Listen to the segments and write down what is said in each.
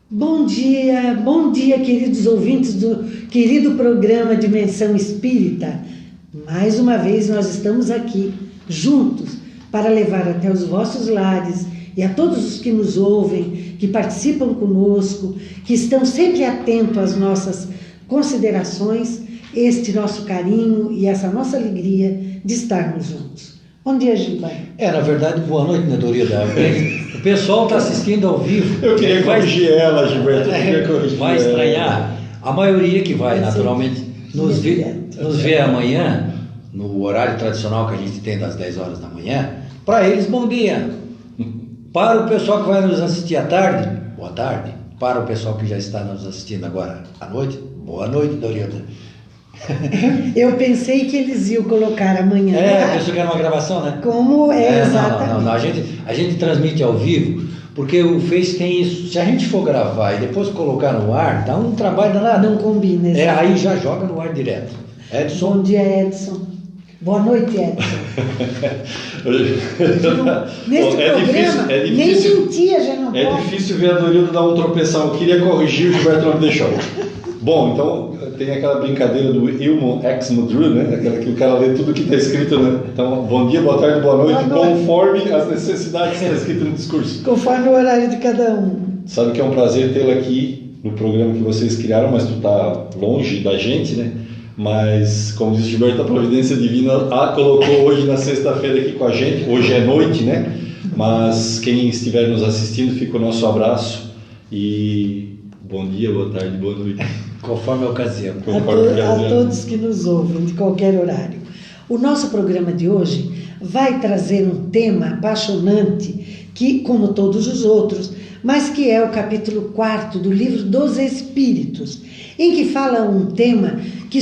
Bom dia, queridos ouvintes do querido programa Dimensão Espírita. Mais uma vez nós estamos aqui juntos para levar até os vossos lares e a todos os que nos ouvem, que participam conosco, que estão sempre atentos às nossas considerações, este nosso carinho e essa nossa alegria de estarmos juntos. Bom dia, Giba. Na verdade, boa noite, né, Dorida? O pessoal está assistindo ao vivo. Eu queria corrigir ela, Gilberto. Vai estranhar. A maioria que vai, naturalmente, nos vê amanhã, no horário tradicional que a gente tem das 10 horas da manhã. Para eles, bom dia. Para o pessoal que vai nos assistir à tarde, boa tarde. Para o pessoal que já está nos assistindo agora à noite, boa noite, Dorida. Eu pensei que eles iam colocar amanhã. Pensou que era uma gravação, né? Como é exatamente. Não. A gente transmite ao vivo, porque o Face tem isso. Se a gente for gravar e depois colocar no ar, dá um trabalho danado. Não combina, exatamente. Aí já joga no ar direto. Edson. Bom dia, Edson. Boa noite, Edson. Nesse programa, nem mentia já não pode. É difícil ver a Dorida dar um tropeção. Eu queria corrigir, o Gilberto não me deixou. Bom, então tem aquela brincadeira do Ilmo Ex Mudru, né? Aquela que o cara lê tudo que está escrito, né? Então, bom dia, boa tarde, boa noite, conforme as necessidades que está escrito no discurso. Conforme o horário de cada um. Sabe que é um prazer tê-la aqui no programa que vocês criaram, mas tu está longe da gente, né? Mas, como disse o Gilberto, a providência divina a colocou hoje na sexta-feira aqui com a gente. Hoje é noite, né? Mas quem estiver nos assistindo, fica o nosso abraço e bom dia, boa tarde, boa noite. Conforme a ocasião. A todos que nos ouvem, de qualquer horário. O nosso programa de hoje vai trazer um tema apaixonante, que, como todos os outros, mas que é o capítulo 4 do livro dos Espíritos, em que fala um tema que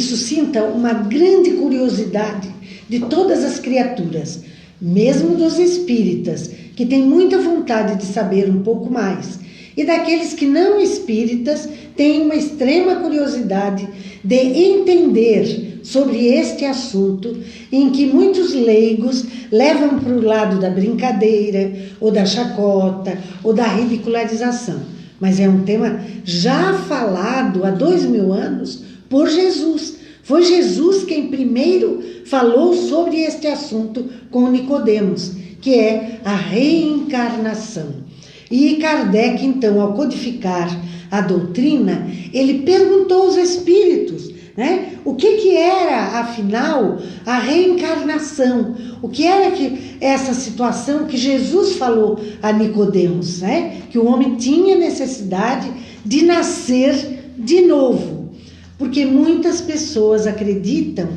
suscita uma grande curiosidade de todas as criaturas, mesmo dos espíritas, que têm muita vontade de saber um pouco mais, e daqueles que não espíritas têm uma extrema curiosidade de entender sobre este assunto, em que muitos leigos levam para o lado da brincadeira, ou da chacota, ou da ridicularização. Mas é um tema já falado há 2000 anos por Jesus. Foi Jesus quem primeiro falou sobre este assunto com Nicodemos, que é a reencarnação. E Kardec, então, ao codificar a doutrina, ele perguntou aos espíritos, né, o que era, afinal, a reencarnação, o que era essa situação que Jesus falou a Nicodemos, né, que o homem tinha necessidade de nascer de novo, porque muitas pessoas acreditam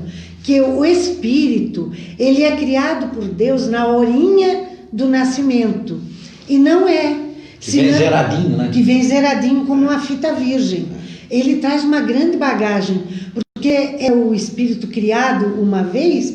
que o espírito, ele é criado por Deus na horinha do nascimento, e não é. Vem zeradinho, né? Que vem zeradinho como uma fita virgem. Ele traz uma grande bagagem, porque é o espírito criado uma vez,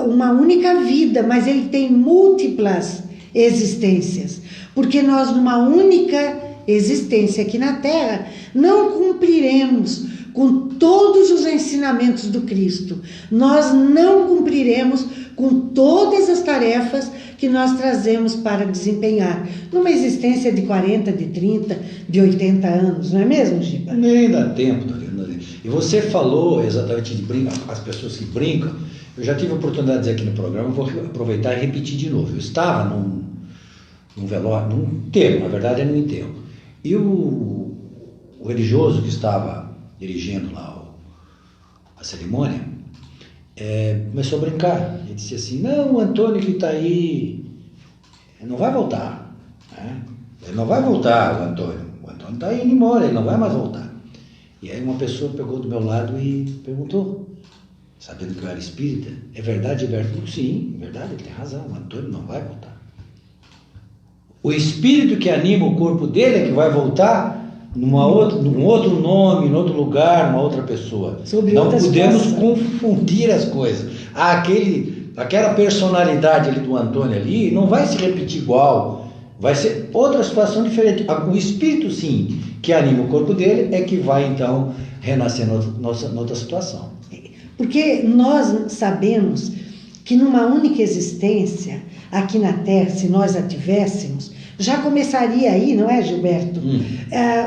uma única vida, mas ele tem múltiplas existências, porque nós numa única existência aqui na Terra não cumpriremos com todos os ensinamentos do Cristo, nós não cumpriremos com todas as tarefas que nós trazemos para desempenhar numa existência de 40, de 30, de 80 anos, não é mesmo, Giba? Nem dá tempo, Dorina. E você falou exatamente de as pessoas que brincam. Eu já tive a oportunidade de dizer aqui no programa, vou aproveitar e repetir de novo. Eu estava num velório, num enterro, na verdade é num enterro. E o religioso que estava dirigindo lá a cerimônia, começou a brincar. Ele disse assim, não, o Antônio que está aí não vai voltar, né? Ele não vai voltar, o Antônio está indo embora, ele não vai mais voltar. E aí uma pessoa pegou do meu lado e perguntou, sabendo que eu era espírita, é verdade, Gilberto? Sim, é verdade, ele tem razão, o Antônio não vai voltar. O espírito que anima o corpo dele é que vai voltar num outro nome, em outro lugar, uma outra pessoa. Não podemos confundir as coisas. Aquela personalidade ali do Antônio ali não vai se repetir igual, vai ser outra situação diferente. O espírito, sim, que anima o corpo dele é que vai então renascer noutra situação. Porque nós sabemos que numa única existência aqui na Terra, se nós a tivéssemos, já começaria aí, não é, Gilberto?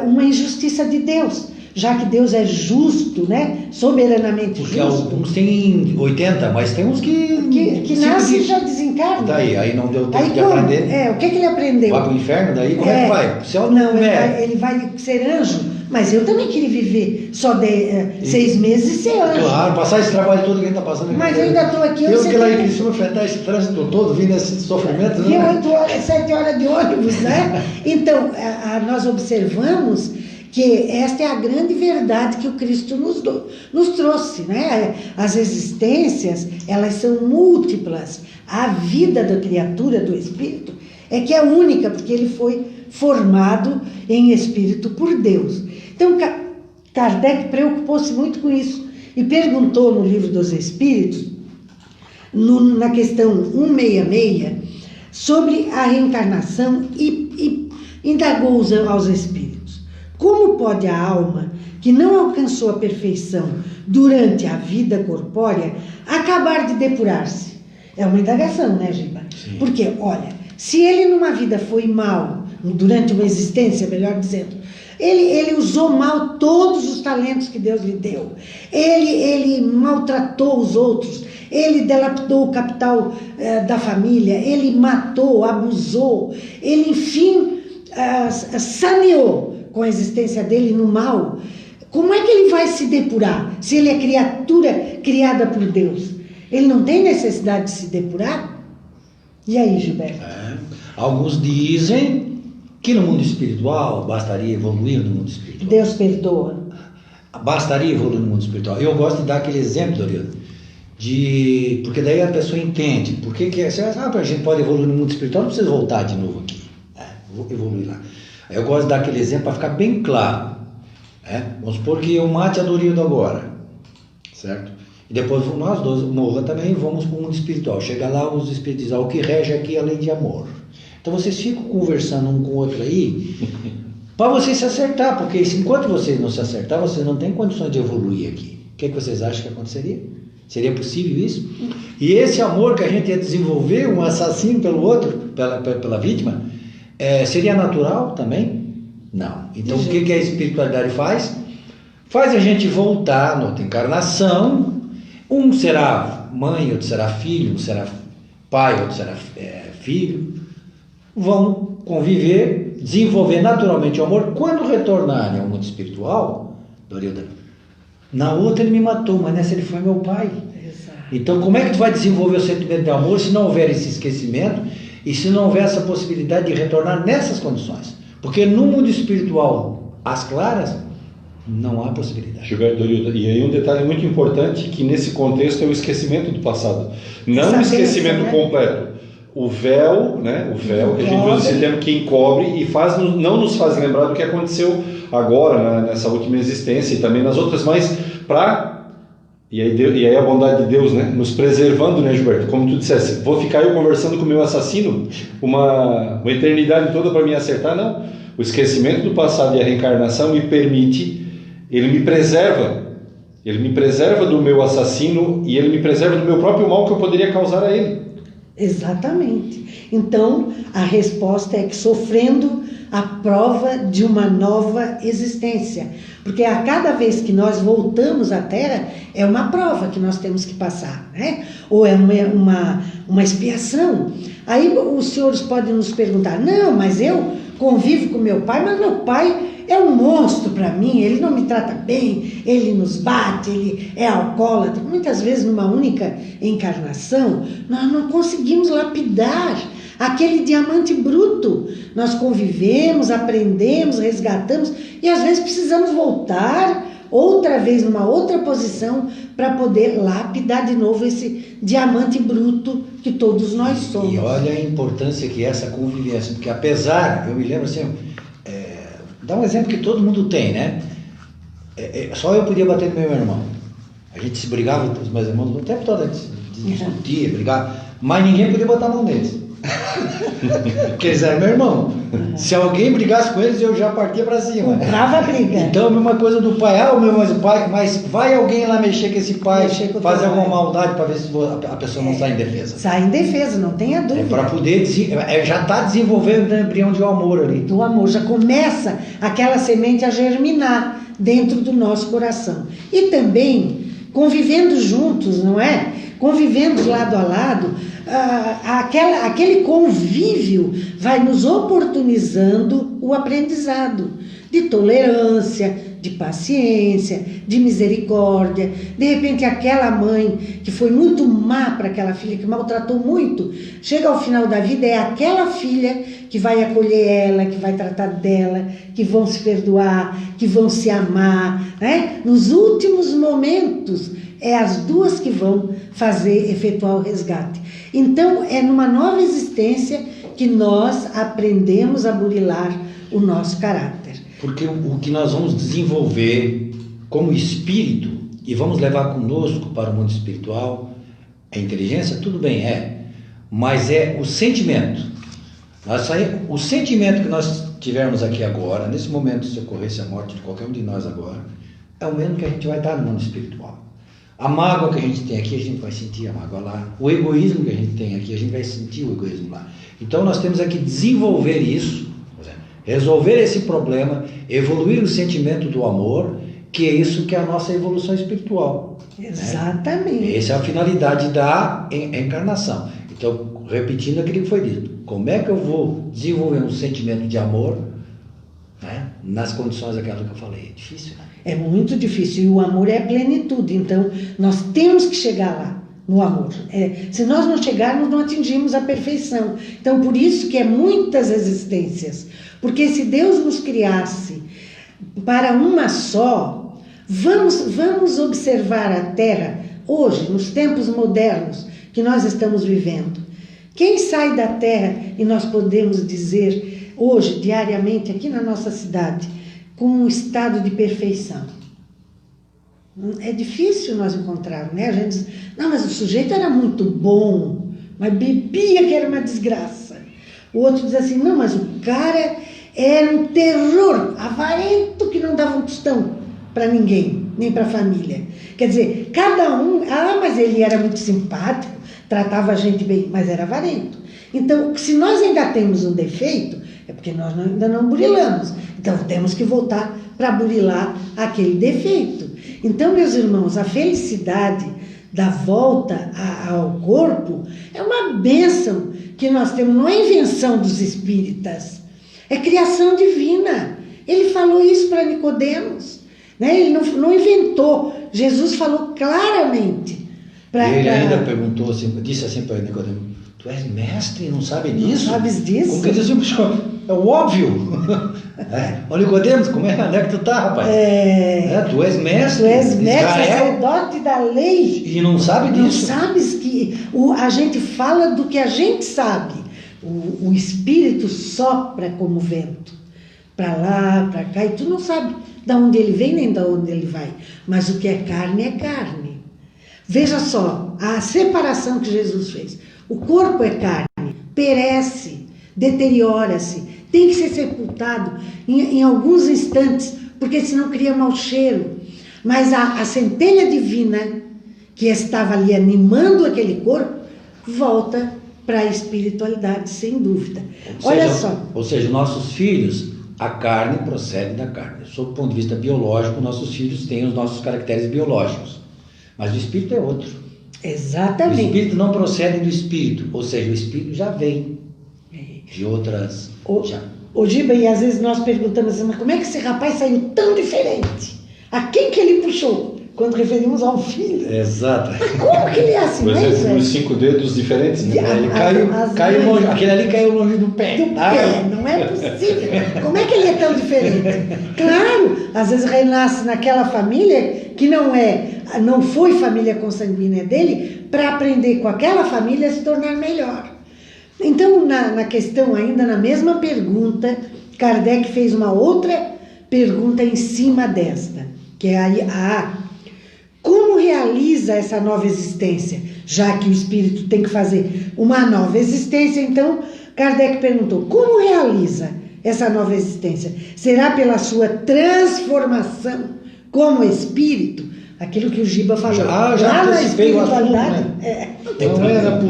Uma injustiça de Deus, já que Deus é justo, né? Soberanamente Porque justo. alguns têm 80, mas tem uns Que nasce e já desencarna. Daí, aí não deu tempo Aí de como? aprender. O que ele aprendeu? Vai pro inferno, daí como é que vai? O céu Não, é. ele vai ser anjo, mas eu também queria viver só 6 meses e ser anjo. Claro, passar esse trabalho todo que a gente está passando aqui. Mas eu ainda estou aqui. Eu que lá em Criciúma enfrentar esse trânsito todo, vindo esse sofrimento. E 8 horas, 7 horas de ônibus, né? Então, nós observamos que esta é a grande verdade que o Cristo nos trouxe, né? As existências, elas são múltiplas. A vida da criatura, do espírito, é que é única, porque ele foi formado em espírito por Deus. Então, Kardec preocupou-se muito com isso e perguntou no Livro dos Espíritos, na questão 166, sobre a reencarnação e indagou aos espíritos: como pode a alma, que não alcançou a perfeição durante a vida corpórea, acabar de depurar-se? É uma indagação, né, Giba? Sim. Porque, olha, se ele numa vida foi mal, durante uma existência, melhor dizendo, ele usou mal todos os talentos que Deus lhe deu, ele maltratou os outros, ele dilapidou o capital da família, ele matou, abusou, ele, enfim, saneou com a existência dele no mal. Como é que ele vai se depurar se ele é criatura criada por Deus? Ele não tem necessidade de se depurar? E aí, Gilberto? Alguns dizem que no mundo espiritual bastaria evoluir no mundo espiritual. Deus perdoa. Bastaria evoluir no mundo espiritual. Eu gosto de dar aquele exemplo, Dorila, porque daí a pessoa entende. Por que a gente pode evoluir no mundo espiritual, não precisa voltar de novo aqui. Vou evoluir lá. Eu gosto de dar aquele exemplo para ficar bem claro. Vamos supor que eu mate a Dorildo agora, certo? E depois nós dois, morra também, vamos para o mundo espiritual. Chega lá, os espíritos dizem: o que rege aqui é a lei de amor. Então vocês ficam conversando um com o outro aí, para vocês se acertar, porque enquanto vocês não se acertar, vocês não têm condições de evoluir aqui. O que vocês acham que aconteceria? Seria possível isso? E esse amor que a gente ia desenvolver, um assassino pelo outro, pela vítima, seria natural também? Não. Então o que a espiritualidade faz? Faz a gente voltar na outra encarnação. Um será mãe, outro será filho, um será pai, outro será filho. Vão conviver, desenvolver naturalmente o amor. Quando retornarem ao mundo espiritual, Dorilda, na outra ele me matou, mas nessa ele foi meu pai. Exato. Então como é que tu vai desenvolver o sentimento de amor se não houver esse esquecimento e se não houver essa possibilidade de retornar nessas condições? Porque no mundo espiritual, às claras, não há possibilidade. Gilberto, Dorilda, e aí um detalhe muito importante, que nesse contexto é o esquecimento do passado. Não o esquecimento completo. O véu, né? O véu que a gente usa esse termo, que encobre e não nos faz lembrar do que aconteceu agora, né, nessa última existência e também nas outras, mas e aí a bondade de Deus, né, nos preservando, né, Gilberto? Como tu dissesse, vou ficar eu conversando com o meu assassino uma eternidade toda para me acertar? Não. O esquecimento do passado e a reencarnação me permite, ele me preserva do meu assassino e ele me preserva do meu próprio mal que eu poderia causar a ele. Exatamente. Então, a resposta é que sofrendo a prova de uma nova existência. Porque a cada vez que nós voltamos à Terra, é uma prova que nós temos que passar, né? Ou é uma expiação. Aí os senhores podem nos perguntar: não, mas eu convivo com meu pai, mas meu pai é um monstro para mim, ele não me trata bem, ele nos bate, ele é alcoólatra. Muitas vezes, numa única encarnação, nós não conseguimos lapidar aquele diamante bruto. Nós convivemos, aprendemos, resgatamos e às vezes precisamos voltar outra vez numa outra posição para poder lapidar de novo esse diamante bruto que todos nós somos. E olha a importância que é essa convivência, porque apesar, eu me lembro assim, dá um exemplo que todo mundo tem, né? Só eu podia bater no meu irmão. A gente se brigava, os meus irmãos, o tempo todo a gente discutia, brigava, mas ninguém podia botar a mão neles. Porque eles eram meu irmão. Se alguém brigasse com eles, eu já partia para cima. Brava briga. Então, a mesma coisa do pai. Mas o pai, mas vai alguém lá mexer com esse pai, fazer alguma maldade para ver se a pessoa não sai em defesa. Sai em defesa, não tenha dúvida. Para poder, já está desenvolvendo o embrião de amor ali. Do amor, já começa aquela semente a germinar dentro do nosso coração. E também, convivendo juntos, não é? Convivendo lado a lado, aquele convívio vai nos oportunizando o aprendizado de tolerância, de paciência, de misericórdia. De repente, aquela mãe que foi muito má para aquela filha, que maltratou muito, chega ao final da vida, é aquela filha que vai acolher ela, que vai tratar dela, que vão se perdoar, que vão se amar, né? Nos últimos momentos, é as duas que vão efetuar o resgate. Então, é numa nova existência que nós aprendemos a burilar o nosso caráter. Porque o que nós vamos desenvolver como espírito e vamos levar conosco para o mundo espiritual, a inteligência, tudo bem, mas é o sentimento. O sentimento que nós tivermos aqui agora, nesse momento, se ocorresse a morte de qualquer um de nós agora, é o mesmo que a gente vai dar no mundo espiritual. A mágoa que a gente tem aqui, a gente vai sentir a mágoa lá. O egoísmo que a gente tem aqui, a gente vai sentir o egoísmo lá. Então nós temos aqui desenvolver isso, resolver esse problema, evoluir o sentimento do amor, que é isso que é a nossa evolução espiritual. Exatamente. Né? Essa é a finalidade da encarnação. Então, repetindo aquilo que foi dito, como é que eu vou desenvolver um sentimento de amor, né, nas condições daquelas que eu falei? É difícil, né? É muito difícil, e o amor é a plenitude, então nós temos que chegar lá, no amor. Se nós não chegarmos, não atingimos a perfeição. Então, por isso que é muitas existências, porque se Deus nos criasse para uma só, vamos observar a Terra hoje, nos tempos modernos que nós estamos vivendo. Quem sai da Terra, e nós podemos dizer hoje, diariamente, aqui na nossa cidade, com um estado de perfeição? É difícil nós encontrarmos, né? A gente diz, não, mas o sujeito era muito bom, mas bebia que era uma desgraça. O outro diz assim, não, mas o cara era um terror, avarento, que não dava um tostão para ninguém, nem para a família. Quer dizer, cada um, mas ele era muito simpático, tratava a gente bem, mas era avarento. Então, se nós ainda temos um defeito, é porque nós ainda não burilamos. Então, temos que voltar para burilar aquele defeito. Então, meus irmãos, a felicidade da volta ao corpo é uma bênção que nós temos, não é invenção dos espíritas, é criação divina. Ele falou isso para Nicodemos, né? Ele não inventou, Jesus falou claramente. Ele ainda perguntou, disse assim para Nicodemos, tu és mestre e não sabe disso? Não sabes disso? Como que diz assim, é o óbvio. Olha, Nicodemos, onde é que tu tá, rapaz? Tu és mestre. Tu és mestre, Israel, sacerdote da lei. E não sabe disso. Não sabes que a gente fala do que a gente sabe. O Espírito sopra como vento. Para lá, para cá, e tu não sabe de onde ele vem nem de onde ele vai. Mas o que é carne é carne. Veja só, a separação que Jesus fez. O corpo é carne, perece, deteriora-se, tem que ser sepultado em alguns instantes, porque senão cria mau cheiro. Mas a centelha divina que estava ali animando aquele corpo, volta para a espiritualidade, sem dúvida. Olha só. Ou seja, nossos filhos, a carne procede da carne. Sob o ponto de vista biológico, nossos filhos têm os nossos caracteres biológicos. Mas o espírito é outro. Exatamente. O espírito não procede do espírito, ou seja, o espírito já vem de outras... Ô Giba, e às vezes nós perguntamos assim, mas como é que esse rapaz saiu tão diferente? A quem que ele puxou? Quando referimos ao filho. Exato. Mas como que ele é assim? Por exemplo, os 5 dedos diferentes, né? Ele caiu longe, aquele ali caiu longe do pé. Não é possível. Como é que ele é tão diferente? Claro, às vezes renasce naquela família que não foi família consanguínea dele, para aprender com aquela família a se tornar melhor. Então, na questão, ainda na mesma pergunta, Kardec fez uma outra pergunta em cima desta, que é como realiza essa nova existência? já que o espírito tem que fazer uma nova existência, então Kardec perguntou, como realiza essa nova existência? Será pela sua transformação como espírito? Aquilo que o Giba falou. Já antecipei o assunto, né? Não era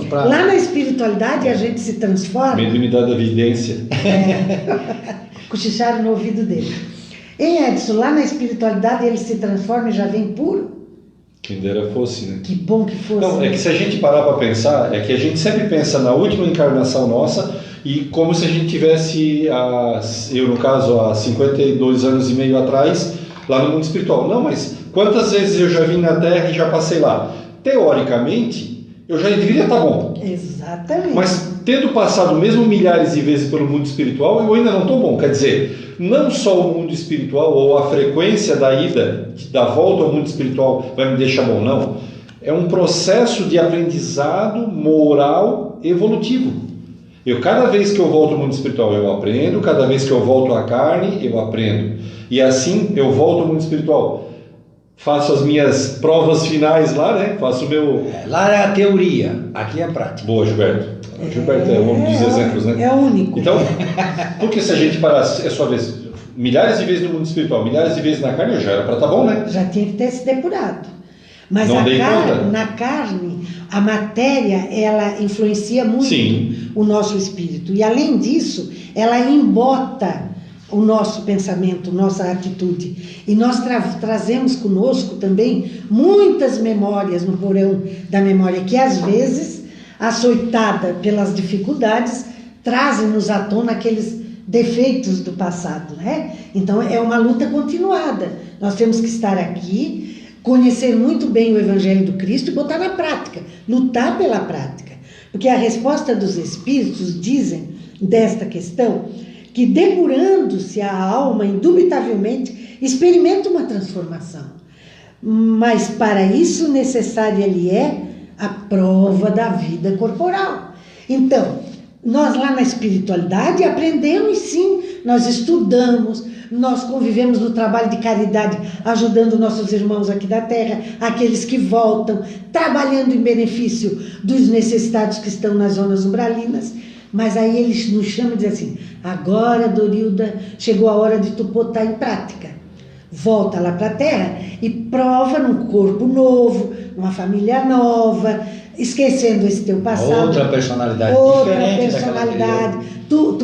pra... Lá na espiritualidade a gente se transforma. Mediunidade da evidência. Cochicharam no ouvido dele. Em Edson, lá na espiritualidade ele se transforma e já vem puro? Quem dera fosse, né? Que bom que fosse. Não, é que se a gente parar para pensar, é que a gente sempre pensa na última encarnação nossa e como se a gente tivesse, eu no caso, há 52 anos e meio atrás, lá no mundo espiritual. Não, mas quantas vezes eu já vim na Terra e já passei lá? Teoricamente, eu já deveria estar bom. Exatamente. Mas tendo passado mesmo milhares de vezes pelo mundo espiritual, eu ainda não estou bom. Quer dizer, não só o mundo espiritual ou a frequência da ida, da volta ao mundo espiritual vai me deixar bom, não. É um processo de aprendizado moral evolutivo. Cada vez que eu volto ao mundo espiritual eu aprendo, cada vez que eu volto à carne eu aprendo. E assim eu volto ao mundo espiritual. Faço as minhas provas finais lá, né? Faço o meu... Lá é a teoria, aqui é a prática. Boa, Gilberto. Gilberto é um dos exemplos, né? É o único. Então, porque se a gente parasse, é sua vez, milhares de vezes no mundo espiritual, milhares de vezes na carne, já era para estar bom, né? Já tinha que ter se depurado. Mas Não dei conta. Na carne, a matéria, ela influencia muito Sim. o nosso espírito. E além disso, ela embota o nosso pensamento, nossa atitude. E nós trazemos conosco também muitas memórias no porão da memória, que às vezes, açoitada pelas dificuldades, trazem-nos à tona aqueles defeitos do passado, né? Então é uma luta continuada. Nós temos que estar aqui, conhecer muito bem o Evangelho do Cristo e botar na prática, lutar pela prática. Porque a resposta dos Espíritos dizem desta questão que depurando-se a alma, indubitavelmente, experimenta uma transformação. Mas para isso necessária lhe é a prova da vida corporal. Então, nós lá na espiritualidade aprendemos sim, nós estudamos, nós convivemos no trabalho de caridade, ajudando nossos irmãos aqui da terra, aqueles que voltam, trabalhando em benefício dos necessitados que estão nas zonas umbralinas. Mas aí eles nos chamam e dizem assim, agora, Dorilda, chegou a hora de tu botar em prática. Volta lá para a terra e prova num corpo novo, numa família nova, esquecendo esse teu passado. Outra personalidade diferente personalidade. Tu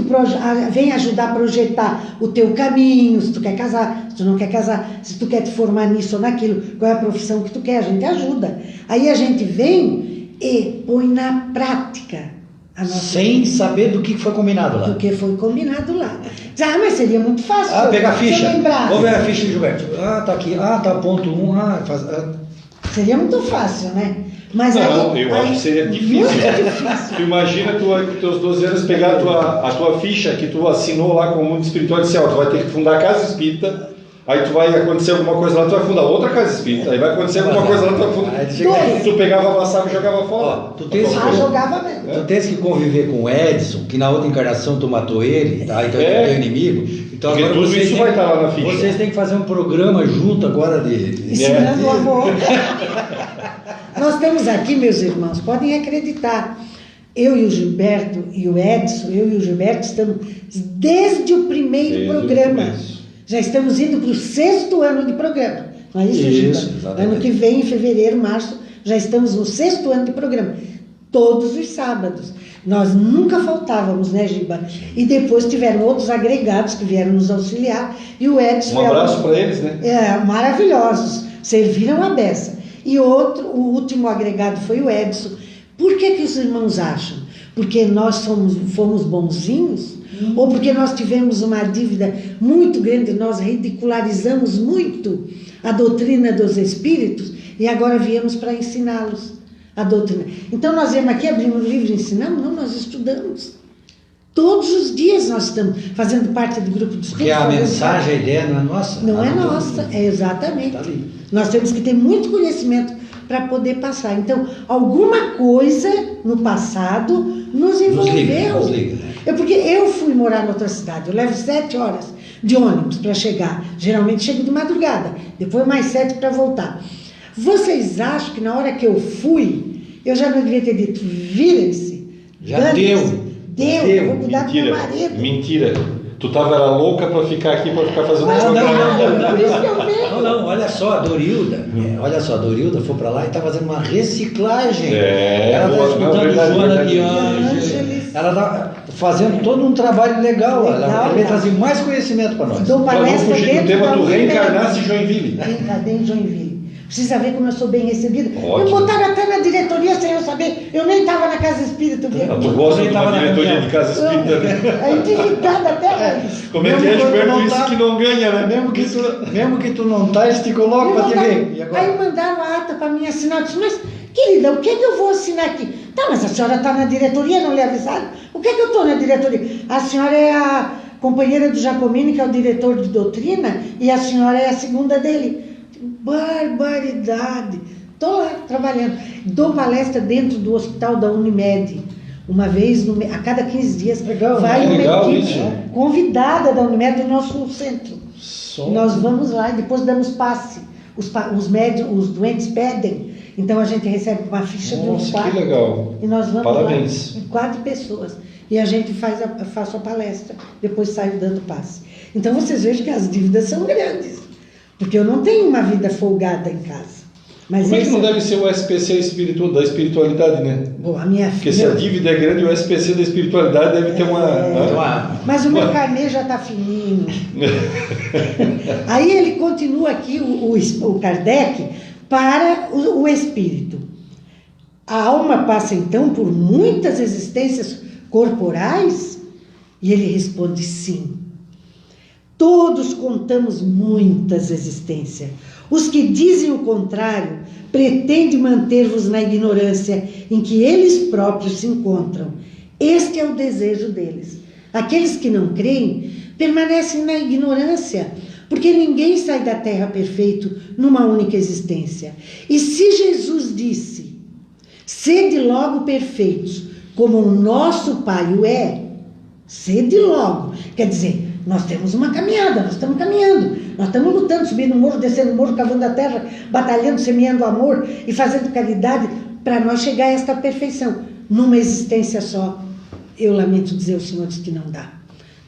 vem ajudar a projetar o teu caminho, se tu quer casar, se tu não quer casar, se tu quer te formar nisso ou naquilo, qual é a profissão que tu quer, a gente ajuda. Aí a gente vem e põe na prática. Sem saber do que foi combinado lá. Do que foi combinado lá. Mas seria muito fácil. Pegar a ficha. Vamos ver a ficha de Gilberto. Tá aqui. Tá ponto 1. Seria muito fácil, né? Mas não, eu acho que seria difícil. Tu imagina tu com teus 12 anos pegar a tua ficha que tu assinou lá com o mundo espiritual e dizer, tu vai ter que fundar a casa espírita. Aí tu vai acontecer alguma coisa lá, tu vai fundar outra casa espírita. Aí vai acontecer alguma coisa lá, tu vai fundar. Tu pegava a maçã e jogava fora. Jogava mesmo. Tu tens que conviver com o Edson, que na outra encarnação tu matou ele, tá? Então ele é teu inimigo. Então porque agora tudo isso vai estar lá na ficha. Vocês têm que fazer um programa junto agora ensinando o amor. Nós estamos aqui, meus irmãos, podem acreditar. Eu e o Gilberto e o Edson, eu e o Gilberto estamos desde o primeiro programa. Já estamos indo para o 6º ano de programa. Não é isso, Giba? Ano que vem, em fevereiro, março, já estamos no 6º ano de programa. Todos os sábados. Nós nunca faltávamos, né, Giba? E depois tiveram outros agregados que vieram nos auxiliar. E o Edson... Um abraço para eles, né? Maravilhosos. Serviram a beça. E o último agregado foi o Edson. Por que os irmãos acham? Porque nós fomos bonzinhos? Ou porque nós tivemos uma dívida muito grande, nós ridicularizamos muito a doutrina dos espíritos e agora viemos para ensiná-los a doutrina. Então nós viemos aqui, abrimos o livro e ensinamos? Não, nós estudamos. Todos os dias nós estamos fazendo parte do grupo de estudos. Porque a mensagem, a ideia não é nossa. Não é nossa, exatamente. Tá ali. Nós temos que ter muito conhecimento para poder passar. Então, alguma coisa no passado nos envolveu. Nos liga, né? Porque eu fui morar em outra cidade, eu levo 7 horas de ônibus para chegar. Geralmente chego de madrugada, depois mais 7 para voltar. Vocês acham que na hora que eu fui, Eu já não devia ter dito, virem-se. Já deu. Deu, eu vou cuidar do meu marido. Mentira. Tu era louca para ficar aqui, para ficar fazendo Não, olha só, a Dorilda foi para lá e está fazendo uma reciclagem. Ela está estudando Joana de Ângeles. Ela está fazendo todo um trabalho legal. Ela vai trazer mais conhecimento para nós. Dou palestra dentro do tema do Reencarnar-se em Joinville. Reencarnar em Joinville. Precisa ver como eu sou bem recebida. Ótimo. Me botaram até na diretoria sem eu saber. Eu nem estava na Casa Espírita. Tu gosta de uma diretoria de Casa Espírita, né? É endividada até mais. Como é que é, Gilberto? Isso que não ganha, né? Mesmo que tu não tá, eles te colocam para te ver. Aí mandaram a ata para mim assinar. Eu disse, mas, querida, o que é que eu vou assinar aqui? Tá, mas a senhora está na diretoria, não lhe avisaram? O que é que eu estou na diretoria? A senhora é a companheira do Jacomini, que é o diretor de doutrina, e a senhora é a segunda dele. Barbaridade! Estou lá trabalhando. Dou palestra dentro do hospital da Unimed. Uma vez, a cada 15 dias, vai uma equipe convidada da Unimed do nosso centro. E nós vamos lá e depois damos passe. Os médicos, os doentes pedem. Então a gente recebe uma ficha de um quarto. Que legal. E nós vamos Parabéns. lá, 4 pessoas. E a gente faço a palestra, depois saio dando passe. Então vocês vejam que as dívidas são grandes. Porque eu não tenho uma vida folgada em casa. Mas como é que não deve ser o SPC da espiritualidade, né? Bom, a minha Porque se a dívida é grande, o SPC da espiritualidade deve ter uma... Mas o meu carnê já está fininho. Aí ele continua aqui, o Kardec, para o espírito. A alma passa então por muitas existências corporais? E ele responde sim. Todos contamos muitas existências. Os que dizem o contrário pretendem manter-vos na ignorância em que eles próprios se encontram. Este é o desejo deles. Aqueles que não creem permanecem na ignorância, porque ninguém sai da terra perfeito numa única existência. E se Jesus disse, sede logo perfeitos, como o nosso Pai o é, sede logo, quer dizer, nós temos uma caminhada, nós estamos caminhando, nós estamos lutando, subindo o morro, descendo o morro, cavando a terra, batalhando, semeando amor e fazendo caridade para nós chegar a esta perfeição, numa existência só. Eu lamento dizer aos senhores que não dá.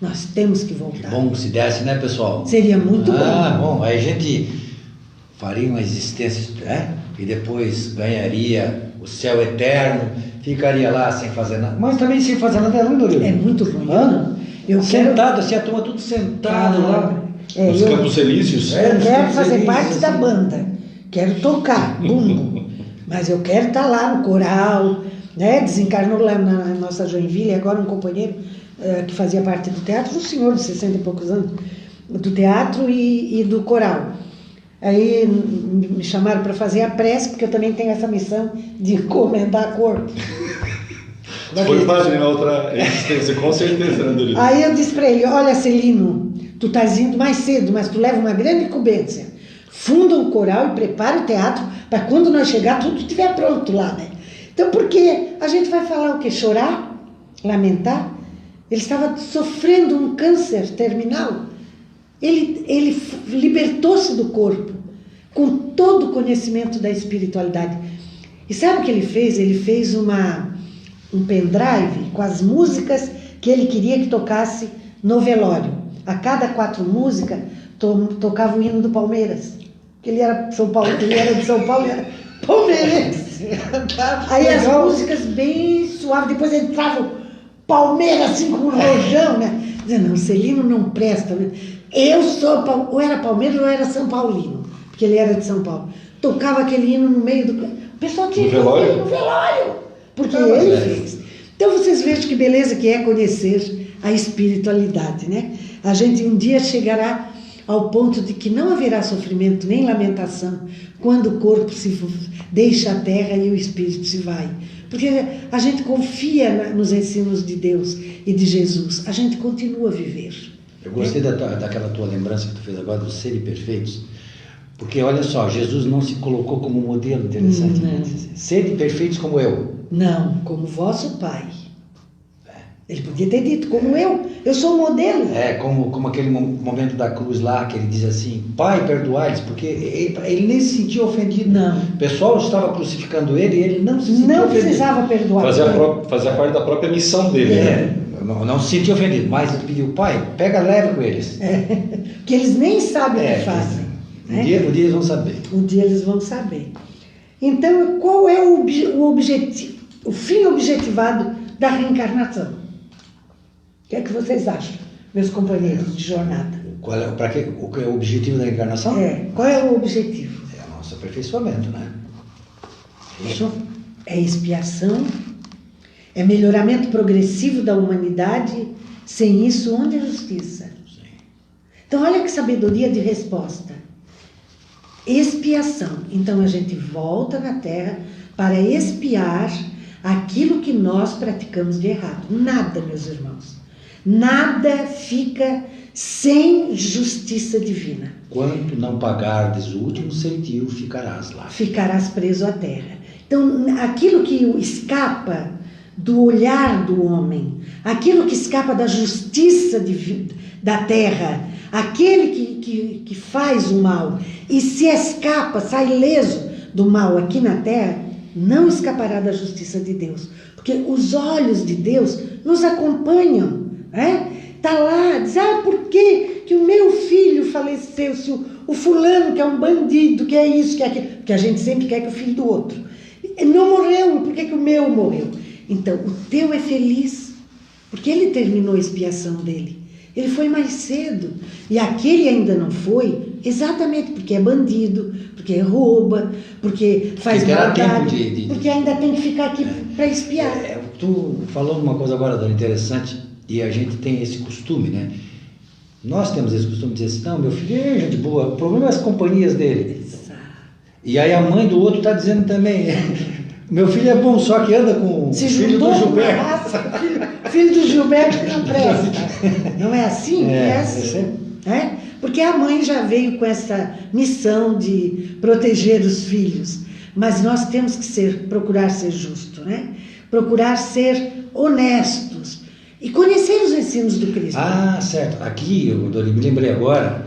Nós temos que voltar. Que bom se desse, né, pessoal? Seria muito bom. Bom, aí a gente faria uma existência, e depois ganharia o céu eterno, ficaria lá sem fazer nada. Mas também sem fazer nada é ruim, Dorilo. É muito ruim. Sentado, assim, a turma tudo sentado lá. Nos Campos Elíseos. Eu quero fazer parte da banda. Quero tocar, bumbo. Mas eu quero estar lá no coral, né? Desencarnou lá na nossa Joinville, agora um companheiro que fazia parte do teatro, um senhor de 60 e poucos anos, do teatro e do coral. Aí me chamaram para fazer a prece, porque eu também tenho essa missão de encomendar corpo. Foi padre na outra existência, com certeza, né, Dorito? Aí eu disse para ele, olha, Celino, tu estás indo mais cedo, mas tu leva uma grande incumbência. Funda um coral e prepara o teatro para quando nós chegar, tudo estiver pronto lá, né? Então, porque a gente vai falar o quê? Chorar? Lamentar? Ele estava sofrendo um câncer terminal. Ele libertou-se do corpo com todo o conhecimento da espiritualidade. E sabe o que ele fez? Ele fez um pendrive com as músicas que ele queria que tocasse no velório. A cada 4 músicas tocava o hino do Palmeiras. Ele era de São Paulo, ele era palmeirense. Aí as músicas bem suaves, depois entrava o Palmeiras assim com um rojão, né? Dizendo, não, Celino não presta. Ou era Palmeiras ou era São Paulino, porque ele era de São Paulo. Tocava aquele hino no meio do... O pessoal tinha que fazer no velório, porque ele fez. Então vocês vejam que beleza que é conhecer a espiritualidade, né? A gente um dia chegará ao ponto de que não haverá sofrimento nem lamentação quando o corpo se deixa a terra e o espírito se vai. Porque a gente confia nos ensinos de Deus e de Jesus. A gente continua a viver. Eu gostei daquela tua lembrança que tu fez agora dos seres perfeitos. Porque, olha só, Jesus não se colocou como modelo, interessante. Sede perfeitos como eu. Não, como vosso Pai. Ele podia ter dito, como eu sou o modelo. Como aquele momento da cruz lá, que ele diz assim, Pai, perdoai-lhes, porque ele nem se sentia ofendido. Não. O pessoal estava crucificando ele e ele não se sentia não ofendido. Precisava perdoar. Fazia parte da própria missão dele. Né? Não se sentia ofendido, mas ele pediu, Pai, leva com eles. Que eles nem sabem o que fazem. Um dia eles vão saber. Um dia eles vão saber. Então, qual é o objetivo, o fim objetivado da reencarnação? O que é que vocês acham, meus companheiros de jornada? Qual é o objetivo da reencarnação? Qual é o objetivo? É o nosso aperfeiçoamento, né? Isso é expiação, é melhoramento progressivo da humanidade. Sem isso, onde é a justiça? Sim. Então, olha que sabedoria de resposta. Expiação. Então, a gente volta na Terra para expiar aquilo que nós praticamos de errado. Nada, meus irmãos. Nada fica sem justiça divina. Quanto não pagardes o último centil, ficarás lá. Ficarás preso à terra. Então, aquilo que escapa do olhar do homem, aquilo que escapa da justiça da terra, aquele que faz o mal e se escapa, sai ileso do mal aqui na terra, não escapará da justiça de Deus. Porque os olhos de Deus nos acompanham. Está lá, diz, por que o meu filho faleceu, se o fulano que é um bandido, que é isso, que é aquilo, porque a gente sempre quer que o filho do outro não morreu, por que o meu morreu? Então, o teu é feliz, porque ele terminou a expiação dele, ele foi mais cedo, e aquele ainda não foi, exatamente porque é bandido, porque rouba, porque faz maldade, porque ainda tem que ficar aqui para expiar. Tu falou uma coisa agora, Dona, interessante. E a gente tem esse costume, né? Nós temos esse costume de dizer assim, não, meu filho é gente boa, o problema é as companhias dele. Exato. E aí a mãe do outro está dizendo também, meu filho é bom, só que anda com o filho do Gilberto. Filho do Gilberto que não presta. Não é assim? Porque a mãe já veio com essa missão de proteger os filhos. Mas nós temos que procurar ser justo, né? Procurar ser honestos. E conhecer os ensinos do Cristo. Certo. Aqui, eu me lembrei agora,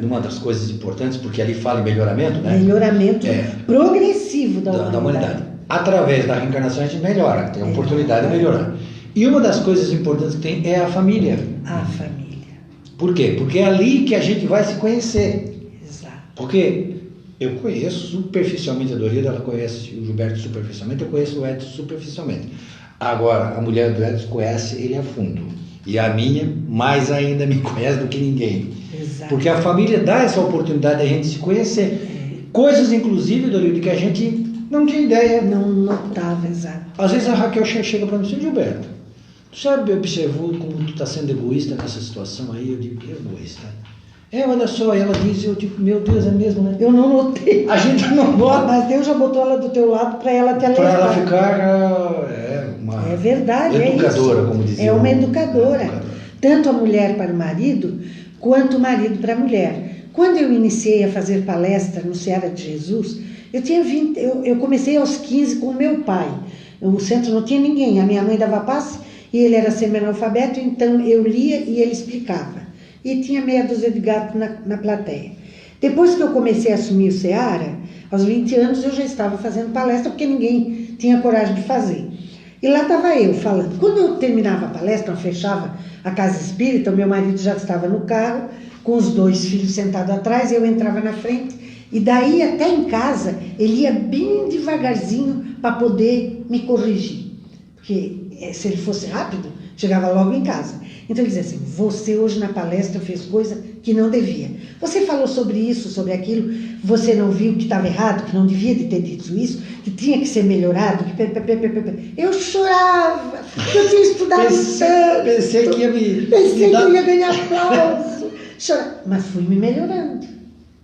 numa das coisas importantes, porque ali fala em melhoramento, né? Melhoramento progressivo da humanidade. Através da reencarnação a gente melhora, tem a oportunidade de melhorar. E uma das coisas importantes que tem é a família. A família. Por quê? Porque é ali que a gente vai se conhecer. Exato. Porque eu conheço superficialmente a Dorida, ela conhece o Gilberto superficialmente, eu conheço o Edson superficialmente. Agora, a mulher do Edson conhece ele a fundo. E a minha, mais ainda, me conhece do que ninguém. Exato. Porque a família dá essa oportunidade de a gente se conhecer. Coisas, inclusive, Dorida, que a gente não tinha ideia. Não notava, exato. Às vezes a Raquel chega para mim e diz, Gilberto, tu sabe, observou como tu está sendo egoísta nessa situação aí? Eu digo, que egoísta? Olha só, ela diz, eu digo, meu Deus, é mesmo, né? Eu não notei. A gente não nota. Mas Deus já botou ela do teu lado para ela te alertar. Para ela ficar uma verdade, educadora, isso. como dizia. É uma educadora. Tanto a mulher para o marido, quanto o marido para a mulher. Quando eu iniciei a fazer palestra no Seara de Jesus, eu comecei aos 15 com o meu pai. O centro não tinha ninguém, a minha mãe dava passe e ele era semi-analfabeto, então eu lia e ele explicava. E tinha meia dúzia de gatos na plateia. Depois que eu comecei a assumir o Seara, aos 20 anos eu já estava fazendo palestra, porque ninguém tinha coragem de fazer. E lá estava eu falando. Quando eu terminava a palestra, eu fechava a casa espírita, o meu marido já estava no carro, com os 2 filhos sentados atrás, eu entrava na frente, e daí até em casa, ele ia bem devagarzinho para poder me corrigir. Porque se ele fosse rápido, chegava logo em casa. Então ele dizia assim, você hoje na palestra fez coisa que não devia. Você falou sobre isso, sobre aquilo, você não viu que estava errado, que não devia de ter dito isso, que tinha que ser melhorado, que... Eu chorava, eu tinha estudado tanto. Pensei que eu ia ganhar aplauso. Mas fui me melhorando.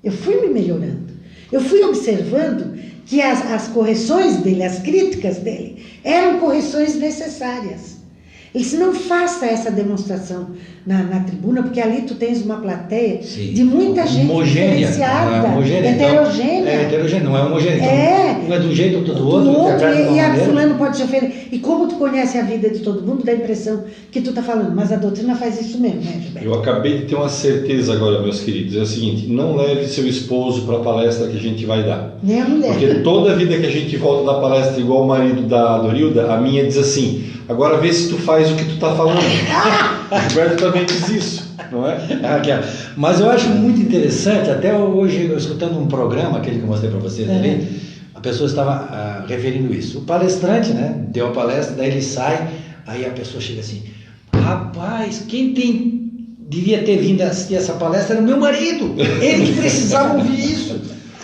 Eu fui observando que as correções dele, as críticas dele, eram correções necessárias. Ele disse, não faça essa demonstração na tribuna, porque ali tu tens uma plateia de muita gente diferenciada, heterogênea. É heterogênea, não é homogênea. Então, um é de um jeito, outro do outro. E a fulano pode se ofender. E como tu conhece a vida de todo mundo, dá a impressão que tu está falando, mas a doutrina faz isso mesmo, né, Gilberto? Eu acabei de ter uma certeza agora, meus queridos, é o seguinte, não leve seu esposo para a palestra que a gente vai dar. Nem a mulher. Porque toda vida que a gente volta da palestra igual o marido da Dorilda, a minha diz assim, agora vê se tu faz o que tu está falando. O Gilberto também diz isso, não é? Mas eu acho muito interessante, até hoje, eu escutando um programa, aquele que eu mostrei para vocês também, a pessoa estava referindo isso. O palestrante, né, deu a palestra, daí ele sai, aí a pessoa chega assim, rapaz, devia ter vindo assistir essa palestra era o meu marido, ele que precisava ouvir isso.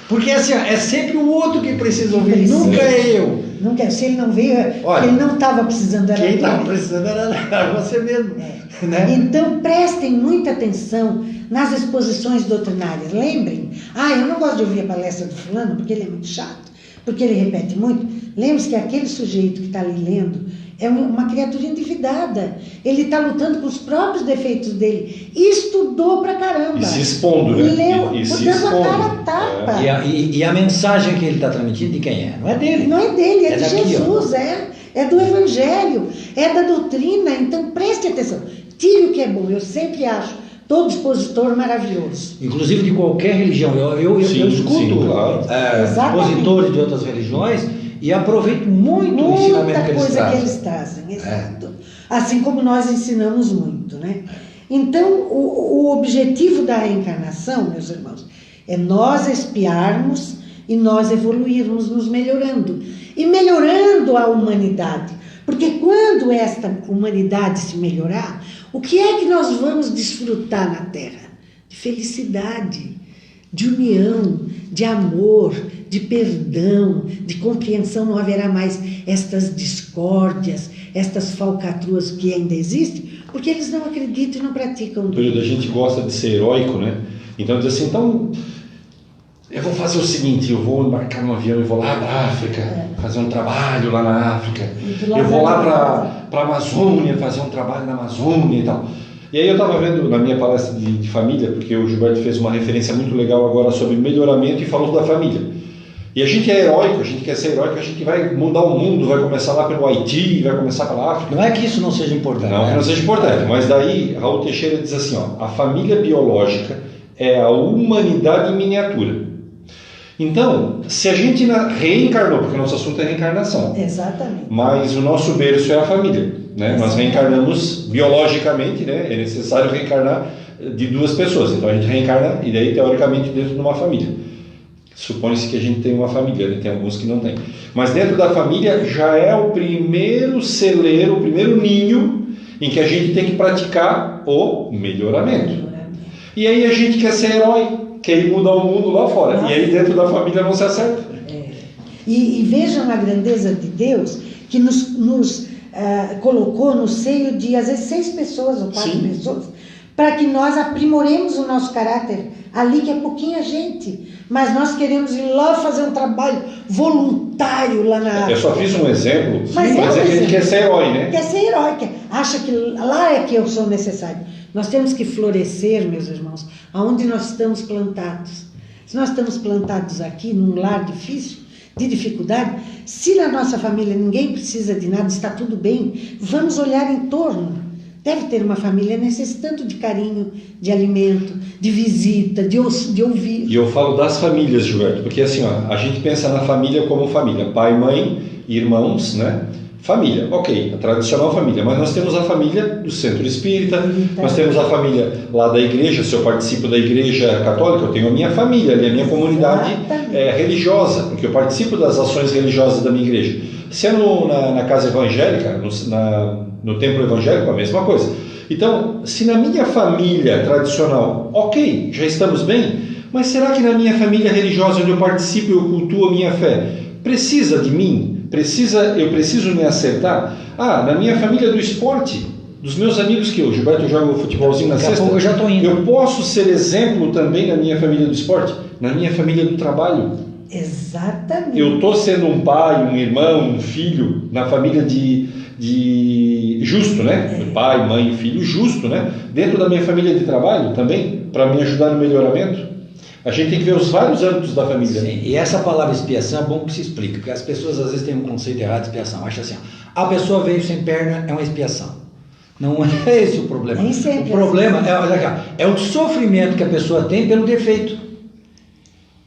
Porque assim, é sempre o outro que precisa ouvir, nunca é eu. Nunca, se ele não veio, ele não estava precisando, era quem estava precisando era você mesmo. Né? Então prestem muita atenção nas exposições doutrinárias. Lembrem, eu não gosto de ouvir a palestra do fulano porque ele é muito chato, porque ele repete muito. Lembre-se que aquele sujeito que está ali lendo é uma criatura endividada. Ele está lutando com os próprios defeitos dele. E estudou pra caramba. E se expondo, né? Leu, e se dando expondo. a cara a tapa. E a mensagem que ele está transmitindo de quem é? Não é dele. Não é dele, é de daqui, Jesus, é do Evangelho, é da doutrina. Então preste atenção. Tire o que é bom. Eu sempre acho todo expositor maravilhoso. Inclusive de qualquer religião. Eu escuto claro. expositores de outras religiões e aproveito muito o ensinamento que eles trazem. Muita coisa que eles trazem, exato. Assim como nós ensinamos muito, né? Então, o objetivo da reencarnação, meus irmãos, é nós expiarmos e nós evoluirmos, nos melhorando. E melhorando a humanidade. Porque quando esta humanidade se melhorar, o que é que nós vamos desfrutar na Terra? De felicidade, de união, de amor, de perdão, de compreensão. Não haverá mais estas discórdias, estas falcatruas que ainda existem, porque eles não acreditam e não praticam. A gente gosta de ser heróico, né? Então diz assim, eu vou fazer o seguinte, eu vou embarcar no avião e vou lá para a África, fazer um trabalho lá na África. Eu vou lá para a Amazônia, fazer um trabalho na Amazônia e tal. E aí eu estava vendo na minha palestra de família, porque o Gilberto fez uma referência muito legal agora sobre melhoramento e falou da família. E a gente é heróico, a gente quer ser heróico, a gente vai mudar o mundo, vai começar lá pelo Haiti, vai começar pela África. Não é que isso não seja importante. Não, que não seja importante, mas daí Raul Teixeira diz assim, a família biológica é a humanidade em miniatura. Então, se a gente reencarnou, porque o nosso assunto é reencarnação. Exatamente. Mas o nosso berço é a família, né? Nós reencarnamos biologicamente, né? É necessário reencarnar de duas pessoas. Então a gente reencarna e daí teoricamente dentro de uma família. Supõe-se que a gente tem uma família, né? Tem alguns que não tem. Mas dentro da família já é o primeiro celeiro, o primeiro ninho em que a gente tem que praticar o melhoramento. E aí a gente quer ser herói, quer ir mudar o mundo lá fora. E aí dentro da família não se acerta. E vejam a grandeza de Deus que nos colocou no seio de às vezes 6 pessoas ou 4 pessoas, para que nós aprimoremos o nosso caráter ali, que é pouquinha gente, mas nós queremos ir lá fazer um trabalho voluntário lá na África. Eu só fiz um exemplo, mas a gente quer ser herói, né? Quer ser herói, acha que lá é que eu sou necessário. Nós temos que florescer, meus irmãos, aonde nós estamos plantados. Se nós estamos plantados aqui, num lar difícil, de dificuldade, se na nossa família ninguém precisa de nada, está tudo bem, vamos olhar em torno. Deve ter uma família necessitando de carinho, de alimento, de visita, de ouvir. E eu falo das famílias, Gilberto, porque assim, a gente pensa na família como família, pai, mãe, irmãos, né? Família, ok, a tradicional família, mas nós temos a família do centro espírita, nós temos a família lá da igreja. Se eu participo da igreja católica, eu tenho a minha família ali, a minha comunidade religiosa, porque eu participo das ações religiosas da minha igreja. Se é na casa evangélica, no templo evangélico, a mesma coisa. Então, se na minha família tradicional, ok, já estamos bem, mas será que na minha família religiosa, onde eu participo e eu cultuo a minha fé, precisa de mim? Eu preciso me acertar? Na minha família do esporte, dos meus amigos que o Gilberto joga futebolzinho na sexta, eu já estou indo. Eu posso ser exemplo também na minha família do esporte, na minha família do trabalho. Exatamente. Eu estou sendo um pai, um irmão, um filho, na família de justo, né? Pai, mãe, filho justo, né? Dentro da minha família de trabalho também, para me ajudar no melhoramento. A gente tem que ver os vários âmbitos da família. Sim, e essa palavra expiação é bom que se explica, porque as pessoas às vezes têm um conceito errado de expiação. Acham assim, a pessoa veio sem perna, é uma expiação. Não é esse o problema. Nem sempre o problema olha cá, é o sofrimento que a pessoa tem pelo defeito.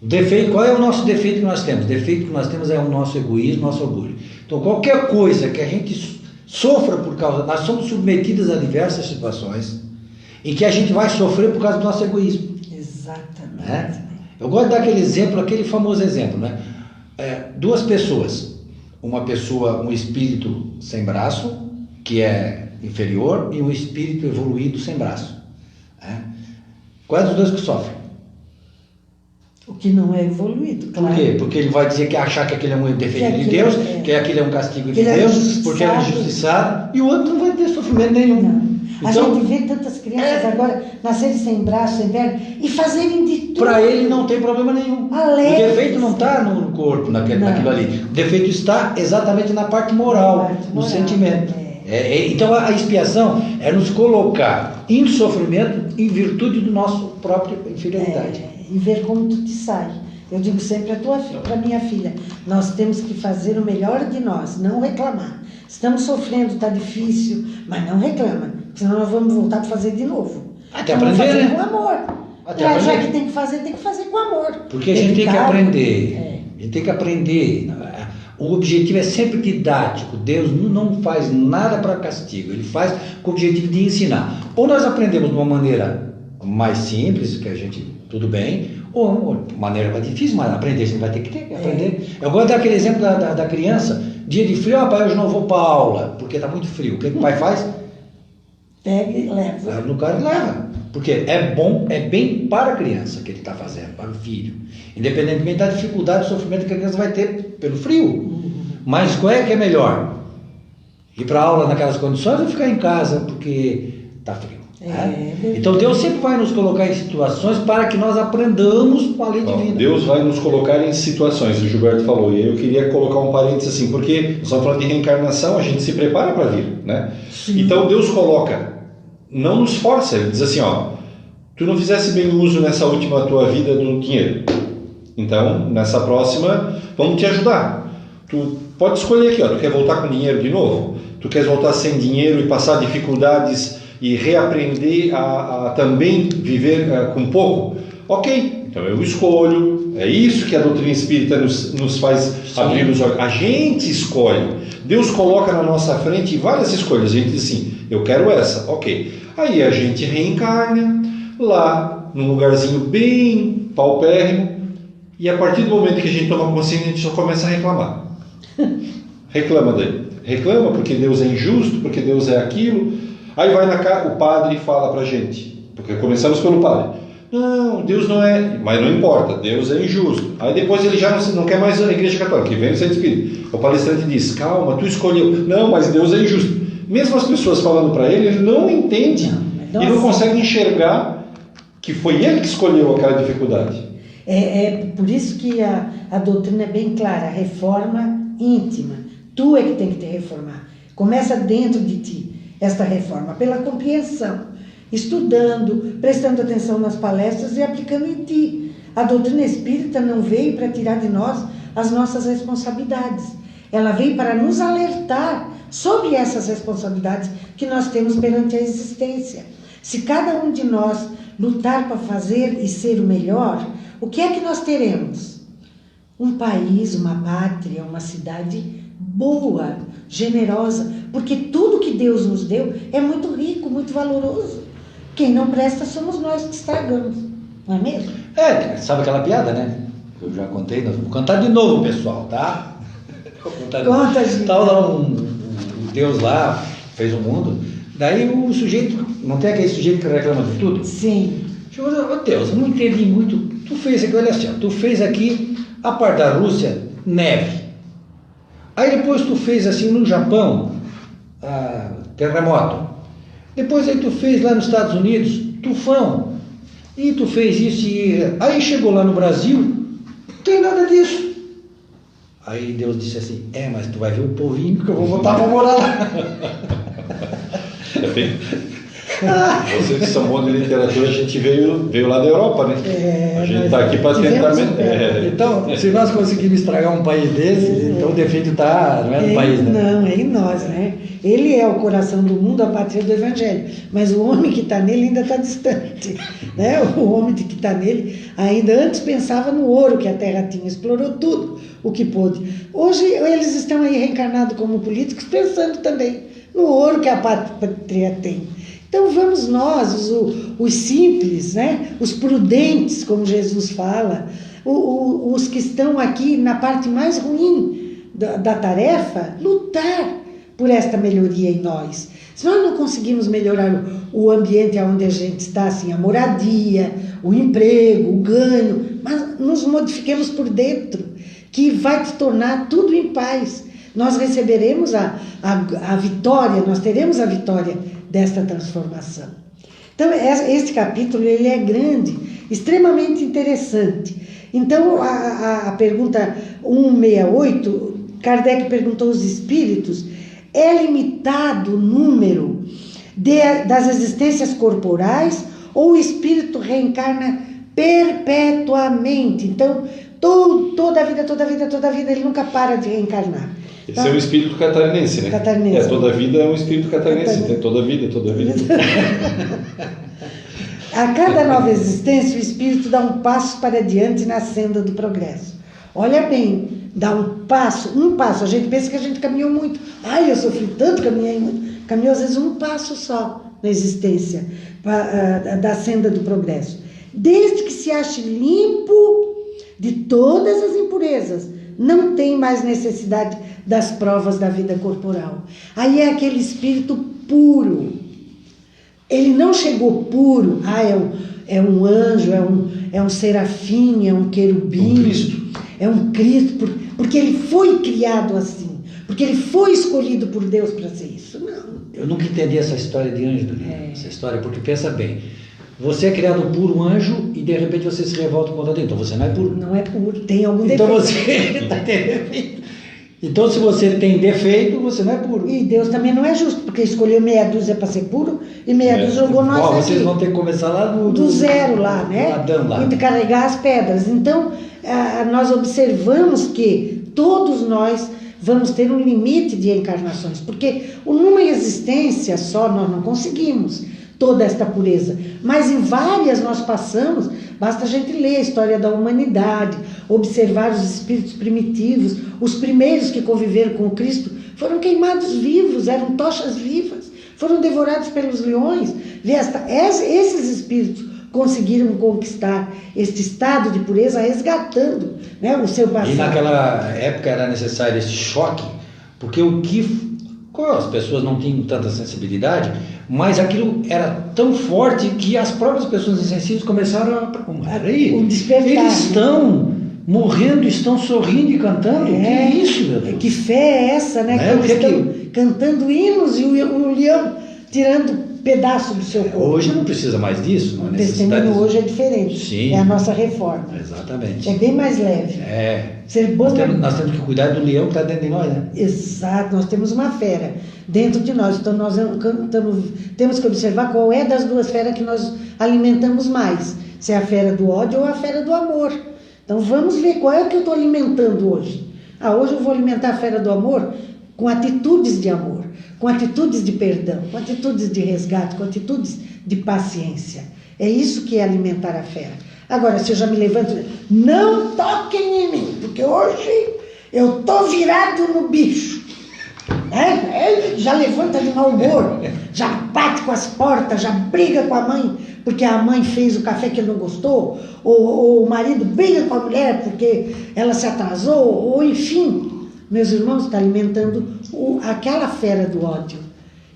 O defeito, qual é o nosso defeito que nós temos? O defeito que nós temos é o nosso egoísmo, nosso orgulho. Então qualquer coisa que a gente sofra por causa, nós somos submetidos a diversas situações em que a gente vai sofrer por causa do nosso egoísmo. Exatamente. Né? Eu gosto de dar aquele exemplo, aquele famoso exemplo, né? Duas pessoas, uma pessoa, um espírito sem braço, que é inferior, e um espírito evoluído sem braço. Né? Quais dos dois que sofrem? O que não é evoluído, claro. Por quê? Porque ele vai dizer que achar que aquele é um defeito de Deus, que aquele é um castigo de Deus, porque ele é injustiçado, e o outro não vai ter sofrimento nenhum. Não. A Então, gente vê tantas crianças agora nascerem sem braço, sem perna, e fazerem de tudo. para ele não tem problema nenhum. Alegre. O defeito não está no corpo, naquilo ali. O defeito está exatamente na parte moral, no sentimento. Então a expiação é nos colocar em sofrimento em virtude do nosso próprio inferioridade. E ver como tu te sai. Eu digo sempre para minha filha, nós temos que fazer o melhor de nós, não reclamar. Estamos sofrendo, está difícil, mas não reclama, senão nós vamos voltar para fazer de novo. Até vamos aprender, fazer né? com amor. Já que tem que fazer com amor. Porque a gente tem que aprender. A gente tem que aprender. O objetivo é sempre didático. Deus não faz nada para castigo. Ele faz com o objetivo de ensinar. Ou nós aprendemos de uma maneira mais simples, que a gente, tudo bem, ou de maneira mais difícil, mas aprender a gente vai ter que aprender. Eu gosto daquele exemplo da criança, dia de frio, pai, hoje não vou para aula, porque está muito frio. O que o pai faz? Pega e leva. Leva no carro e leva. Porque é bom, é bem para a criança que ele está fazendo, para o filho. Independentemente da dificuldade, do sofrimento que a criança vai ter pelo frio. Mas qual é que é melhor? Ir para a aula naquelas condições ou ficar em casa porque está frio? Então Deus sempre vai nos colocar em situações para que nós aprendamos com a lei divina. Deus vai nos colocar em situações, o Gilberto falou, e eu queria colocar um parênteses assim, porque nós estamos falando de reencarnação, a gente se prepara para vir, né? Sim. Então Deus coloca, não nos força, ele diz assim, tu não fizesse bem uso nessa última tua vida do dinheiro, então nessa próxima vamos te ajudar. Tu pode escolher aqui, tu quer voltar com dinheiro de novo? Tu queres voltar sem dinheiro e passar dificuldades e reaprender a também viver com pouco? Ok, então eu escolho. É isso que a doutrina espírita nos faz abrir os olhos. A gente escolhe. Deus coloca na nossa frente várias escolhas. A gente diz assim, eu quero essa, ok. Aí a gente reencarna lá num lugarzinho bem paupérrimo, e a partir do momento que a gente toma consciência, a gente só começa a reclamar. Reclama dele. Reclama porque Deus é injusto, porque Deus é aquilo. Aí vai o padre e fala pra gente, porque começamos pelo padre. Não, Deus não é, mas não importa, Deus é injusto. Aí depois ele já não quer mais a igreja católica, que vem o Centro Espírita. O palestrante diz, calma, tu escolheu. Não, mas Deus é injusto. Mesmo as pessoas falando para ele não entende e não consegue enxergar que foi ele que escolheu aquela dificuldade. É por isso que a doutrina é bem clara, reforma íntima. Tu é que tem que te reformar. Começa dentro de ti esta reforma, pela compreensão, estudando, prestando atenção nas palestras e aplicando em ti. A doutrina espírita não veio para tirar de nós as nossas responsabilidades. Ela veio para nos alertar sobre essas responsabilidades que nós temos perante a existência. Se cada um de nós lutar para fazer e ser o melhor, o que é que nós teremos? Um país, uma pátria, uma cidade boa, generosa, porque tudo que Deus nos deu é muito rico, muito valoroso. Quem não presta somos nós que estragamos, não é mesmo? Sabe aquela piada, né? Que eu já contei, vou contar de novo, pessoal, tá? Conta, gente. Estava lá um Deus lá, fez o mundo, daí o sujeito, não tem aquele sujeito que reclama de tudo? Sim. Chegou, Deus, eu não entendi muito, tu fez aqui, olha assim, tu fez aqui, a parte da Rússia, neve. Aí depois tu fez assim no Japão, terremoto. Depois aí tu fez lá nos Estados Unidos, tufão. E tu fez isso e... Aí chegou lá no Brasil, não tem nada disso. Aí Deus disse assim, mas tu vai ver o povinho que eu vou botar para morar lá. Vocês que são bons de literatura, a gente veio lá da Europa, né? A gente está aqui para tentar... Então, se nós conseguirmos estragar um país desse, então o defeito não é no país, né? Não, é em nós, né? Ele é o coração do mundo a partir do Evangelho, mas o homem que está nele ainda está distante, né? O homem que está nele ainda antes pensava no ouro que a terra tinha, explorou tudo o que pôde. Hoje eles estão aí reencarnados como políticos pensando também no ouro que a pátria tem. Então vamos nós, os simples, né? Os prudentes, como Jesus fala, os que estão aqui na parte mais ruim da tarefa, lutar por esta melhoria em nós. Se nós não conseguimos melhorar o ambiente onde a gente está, assim, a moradia, o emprego, o ganho, mas nos modifiquemos por dentro, que vai te tornar tudo em paz. Nós receberemos a vitória, nós teremos a vitória desta transformação. Então, este capítulo ele é grande, extremamente interessante. Então, a pergunta 168, Kardec perguntou aos espíritos, é limitado o número das existências corporais ou o espírito reencarna perpetuamente? Então, toda a vida, ele nunca para de reencarnar. Esse é o espírito catarinense, né? Catarinense. Toda a vida é um espírito catarinense, tem toda a vida. A cada nova existência, o espírito dá um passo para diante na senda do progresso. Olha bem, dá um passo. A gente pensa que a gente caminhou muito. Ai, eu sofri tanto, caminhei muito. Caminhou às vezes um passo só na existência da senda do progresso. Desde que se ache limpo de todas as impurezas, não tem mais necessidade das provas da vida corporal. Aí é aquele espírito puro. Ele não chegou puro, é um anjo, é um serafim, é um querubim, é um Cristo, porque ele foi criado assim, porque ele foi escolhido por Deus para ser isso. Não. Eu nunca entendi essa história de anjo, essa história, porque pensa bem, você é criado puro anjo e de repente você se revolta contra Deus, então você não é puro. Não é puro, tem algum defeito. Então você está tendo defeito. Então, se você tem defeito, você não é puro. E Deus também não é justo, porque escolheu meia dúzia para ser puro e meia dúzia jogou nós aqui. Vocês vão ter que começar lá do zero lá, né? Adão lá. E de carregar as pedras. Então, nós observamos que todos nós vamos ter um limite de encarnações, porque numa existência só nós não conseguimos toda esta pureza, mas em várias nós passamos. Basta a gente ler a história da humanidade, observar os espíritos primitivos, os primeiros que conviveram com Cristo foram queimados vivos, eram tochas vivas, foram devorados pelos leões. Esses espíritos conseguiram conquistar este estado de pureza resgatando, né, o seu passado. E naquela época era necessário esse choque, porque as pessoas não tinham tanta sensibilidade, mas aquilo era tão forte que as próprias pessoas insensíveis começaram a despertar. Eles estão morrendo, estão sorrindo e cantando. Que é isso, meu Deus? Que fé é essa, né? Que eles estão cantando hinos e o leão tirando pedaço do seu corpo. Hoje não precisa mais disso. O testemunho hoje é diferente. Sim. É a nossa reforma. Exatamente. É bem mais leve. Ser bom nós temos que cuidar do leão que está dentro de nós, né? Exato. Nós temos uma fera dentro de nós. Então nós temos que observar qual é das duas feras que nós alimentamos mais. Se é a fera do ódio ou a fera do amor. Então vamos ver qual é que eu estou alimentando hoje. Hoje eu vou alimentar a fera do amor com atitudes de amor, com atitudes de perdão, com atitudes de resgate, com atitudes de paciência. É isso que é alimentar a fera. Agora, se eu já me levanto, não toquem em mim, porque hoje eu estou virado no bicho. Ele já levanta de mau humor, já bate com as portas, já briga com a mãe, porque a mãe fez o café que ele não gostou, ou o marido briga com a mulher porque ela se atrasou, ou enfim. Meus irmãos, está alimentando aquela fera do ódio.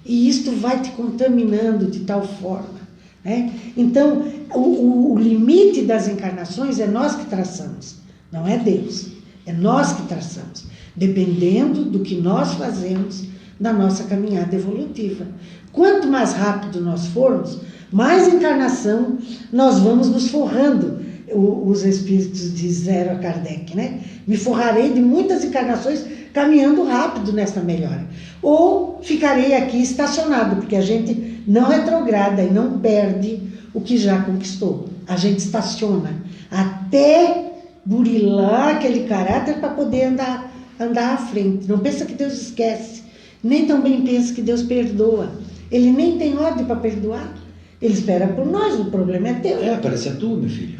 E isto vai te contaminando de tal forma. Né? Então, o limite das encarnações é nós que traçamos, não é Deus. É nós que traçamos, dependendo do que nós fazemos na nossa caminhada evolutiva. Quanto mais rápido nós formos, mais encarnação nós vamos nos forrando os espíritos disseram a Kardec, né? Me forrarei de muitas encarnações caminhando rápido nessa melhora. Ou ficarei aqui estacionado, porque a gente não retrograda e não perde o que já conquistou. A gente estaciona até burilar aquele caráter para poder andar à frente. Não pensa que Deus esquece, nem também pensa que Deus perdoa. Ele nem tem ordem para perdoar. Ele espera por nós, o problema é teu. A prece é tua, meu filho.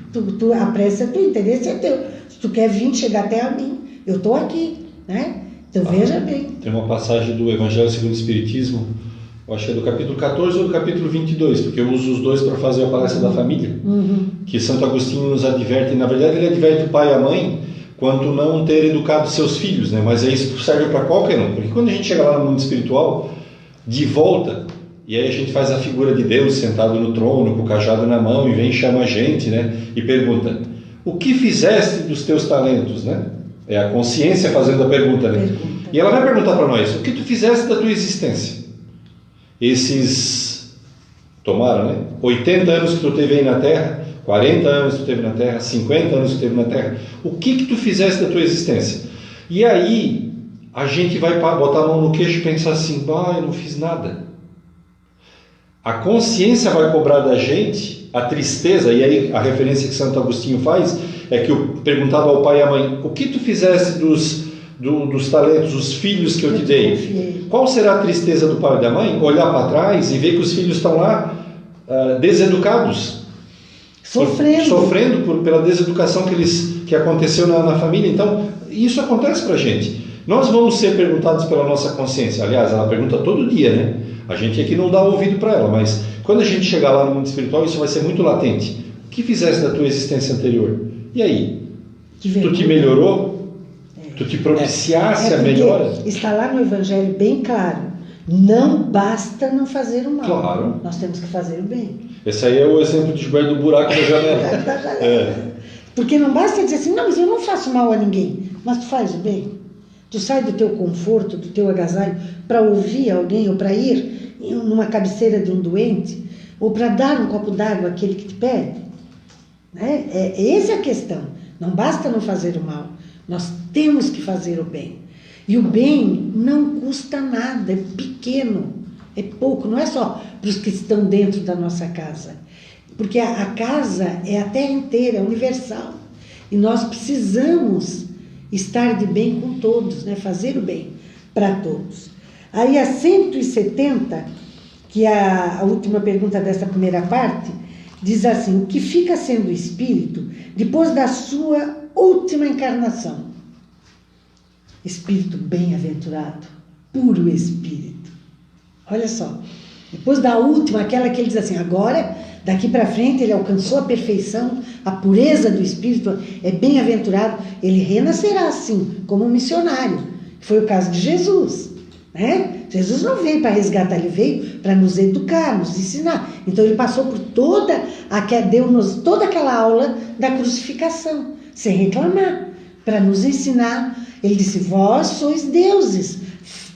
A prece é tua, o interesse é teu. Se tu quer vir, chegar até a mim, eu estou aqui, né? Então veja bem. Tem uma passagem do Evangelho segundo o Espiritismo, eu acho que é do capítulo 14 ou do capítulo 22, porque eu uso os dois para fazer a palestra da família, que Santo Agostinho nos adverte, na verdade ele adverte o pai e a mãe quanto não ter educado seus filhos, né? Mas isso serve para qualquer um, porque quando a gente chega lá no mundo espiritual, de volta, e aí a gente faz a figura de Deus sentado no trono, com o cajado na mão, e vem e chama a gente, né? E pergunta, o que fizeste dos teus talentos, né? É a consciência fazendo a pergunta, né? E ela vai perguntar para nós, o que tu fizeste da tua existência? Esses, tomaram, né? 80 anos que tu teve aí na Terra, 40 anos que tu teve na Terra, 50 anos que tu teve na Terra, o que tu fizeste da tua existência? E aí, a gente vai botar a mão no queixo e pensar assim, eu não fiz nada. A consciência vai cobrar da gente a tristeza, e aí a referência que Santo Agostinho faz é que eu perguntava ao pai e à mãe, o que tu fizeste dos talentos, os filhos que eu te dei? Qual será a tristeza do pai e da mãe? Olhar para trás e ver que os filhos estão lá deseducados, sofrendo pela deseducação que aconteceu na família. Então, isso acontece para a gente. Nós vamos ser perguntados pela nossa consciência. Aliás, ela pergunta todo dia, né? A gente aqui não dá ouvido para ela, mas quando a gente chegar lá no mundo espiritual, isso vai ser muito latente. O que fizeste da tua existência anterior? E aí? Tu te melhorou? Tu te propiciasse a melhora? Está lá no Evangelho bem claro. Não basta não fazer o mal. Claro. Nós temos que fazer o bem. Esse aí é o exemplo de Gilberto do buraco da janela. Porque não basta dizer assim, não, mas eu não faço mal a ninguém. Mas tu faz o bem. Tu sai do teu conforto, do teu agasalho, para ouvir alguém, ou para ir numa cabeceira de um doente, ou para dar um copo d'água àquele que te pede. Né? Essa é a questão. Não basta não fazer o mal. Nós temos que fazer o bem. E o bem não custa nada, é pequeno, é pouco. Não é só para os que estão dentro da nossa casa. Porque a casa é a terra inteira, é universal. E nós precisamos estar de bem com todos, né? Fazer o bem para todos. Aí a 170, que é a última pergunta dessa primeira parte, diz assim, o que fica sendo espírito depois da sua última encarnação? Espírito bem-aventurado, puro espírito. Olha só, depois da última, aquela que ele diz assim, agora, daqui para frente ele alcançou a perfeição, a pureza do espírito, é bem-aventurado, ele renascerá assim, como um missionário. Foi o caso de Jesus, né? Jesus não veio para resgatar, ele veio para nos educar, nos ensinar. Então ele passou por deu-nos toda aquela aula da crucificação, sem reclamar, para nos ensinar. Ele disse, vós sois deuses,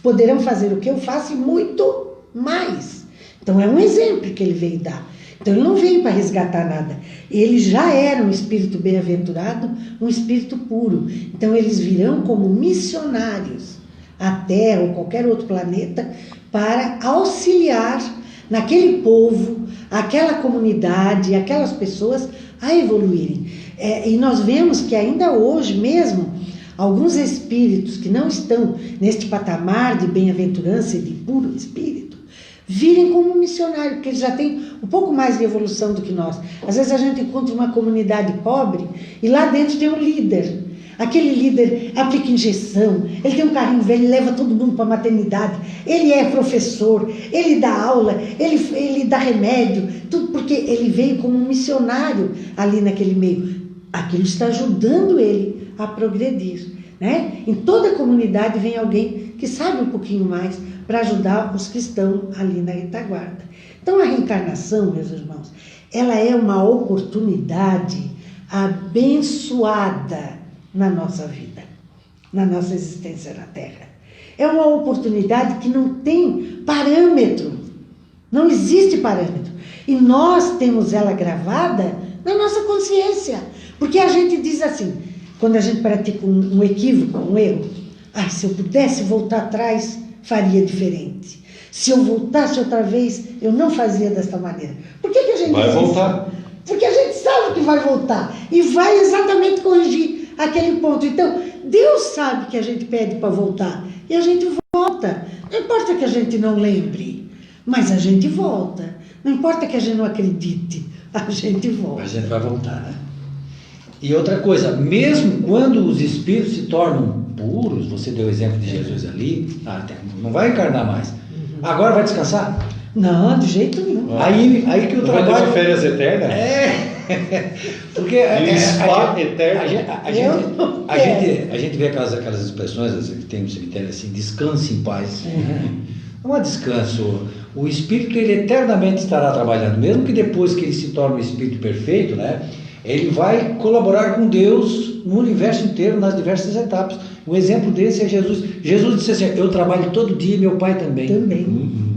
poderão fazer o que eu faço e muito mais. Então é um exemplo que ele veio dar. Então ele não veio para resgatar nada. Ele já era um espírito bem-aventurado, um espírito puro. Então eles virão como missionários à Terra ou qualquer outro planeta para auxiliar naquele povo, aquela comunidade, aquelas pessoas a evoluírem. E nós vemos que ainda hoje mesmo, alguns espíritos que não estão neste patamar de bem-aventurança e de puro espírito, virem como um missionário, porque eles já têm um pouco mais de evolução do que nós. Às vezes a gente encontra uma comunidade pobre e lá dentro tem um líder. Aquele líder aplica injeção, ele tem um carrinho velho, leva todo mundo para a maternidade, ele é professor, ele dá aula, ele dá remédio, tudo porque ele veio como um missionário ali naquele meio. Aquilo está ajudando ele a progredir, né? Em toda comunidade vem alguém que sabe um pouquinho mais para ajudar os que estão ali na retaguarda. Então a reencarnação, meus irmãos, ela é uma oportunidade abençoada na nossa vida, na nossa existência na Terra. É uma oportunidade que não tem parâmetro, não existe parâmetro. E nós temos ela gravada na nossa consciência. Porque a gente diz assim, quando a gente pratica um equívoco, um erro, se eu pudesse voltar atrás, faria diferente. Se eu voltasse outra vez, eu não fazia desta maneira. Por que a gente vai diz voltar? Isso? Porque a gente sabe que vai voltar e vai exatamente corrigir aquele ponto. Então, Deus sabe que a gente pede para voltar e a gente volta. Não importa que a gente não lembre, mas a gente volta. Não importa que a gente não acredite, a gente volta. A gente vai voltar, né? E outra coisa, mesmo quando os espíritos se tornam puros, você deu o exemplo de Jesus ali, não vai encarnar mais. Agora vai descansar? Não, de jeito nenhum. Aí que o trabalho... Vai ter uma férias eternas? Porque a gente vê aquelas expressões que tem no cemitério assim, descanse em paz. Não é descanso. O espírito, ele eternamente estará trabalhando, mesmo que depois que ele se torne um espírito perfeito, né? Ele vai colaborar com Deus no universo inteiro, nas diversas etapas. Um exemplo desse é Jesus. Jesus disse assim, eu trabalho todo dia, meu Pai também. Também,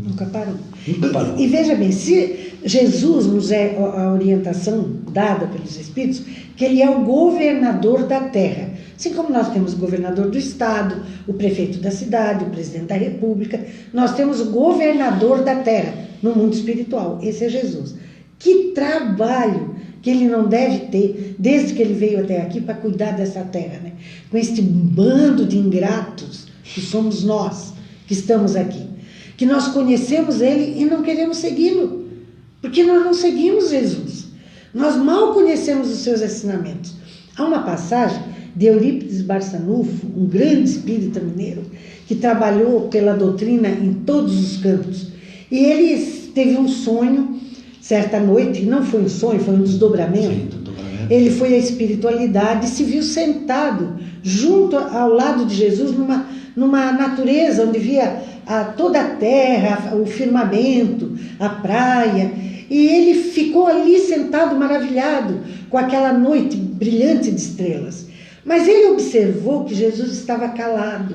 nunca parou. Nunca parou. E veja bem, se Jesus nos é a orientação dada pelos Espíritos, que Ele é o governador da Terra. Assim como nós temos o governador do Estado, o prefeito da cidade, o presidente da República, nós temos o governador da Terra no mundo espiritual. Esse é Jesus. Que trabalho que ele não deve ter, desde que ele veio até aqui para cuidar dessa terra, né? Com este bando de ingratos que somos nós, que estamos aqui. Que nós conhecemos ele e não queremos segui-lo, porque nós não seguimos Jesus. Nós mal conhecemos os seus ensinamentos. Há uma passagem de Eurípides Barçanufo, um grande espírita mineiro, que trabalhou pela doutrina em todos os campos. E ele teve um sonho, certa noite, não foi um sonho, foi um desdobramento. Sim, desdobramento. Ele foi à espiritualidade e se viu sentado junto ao lado de Jesus numa natureza onde via toda a terra, o firmamento, a praia. E ele ficou ali sentado, maravilhado, com aquela noite brilhante de estrelas. Mas ele observou que Jesus estava calado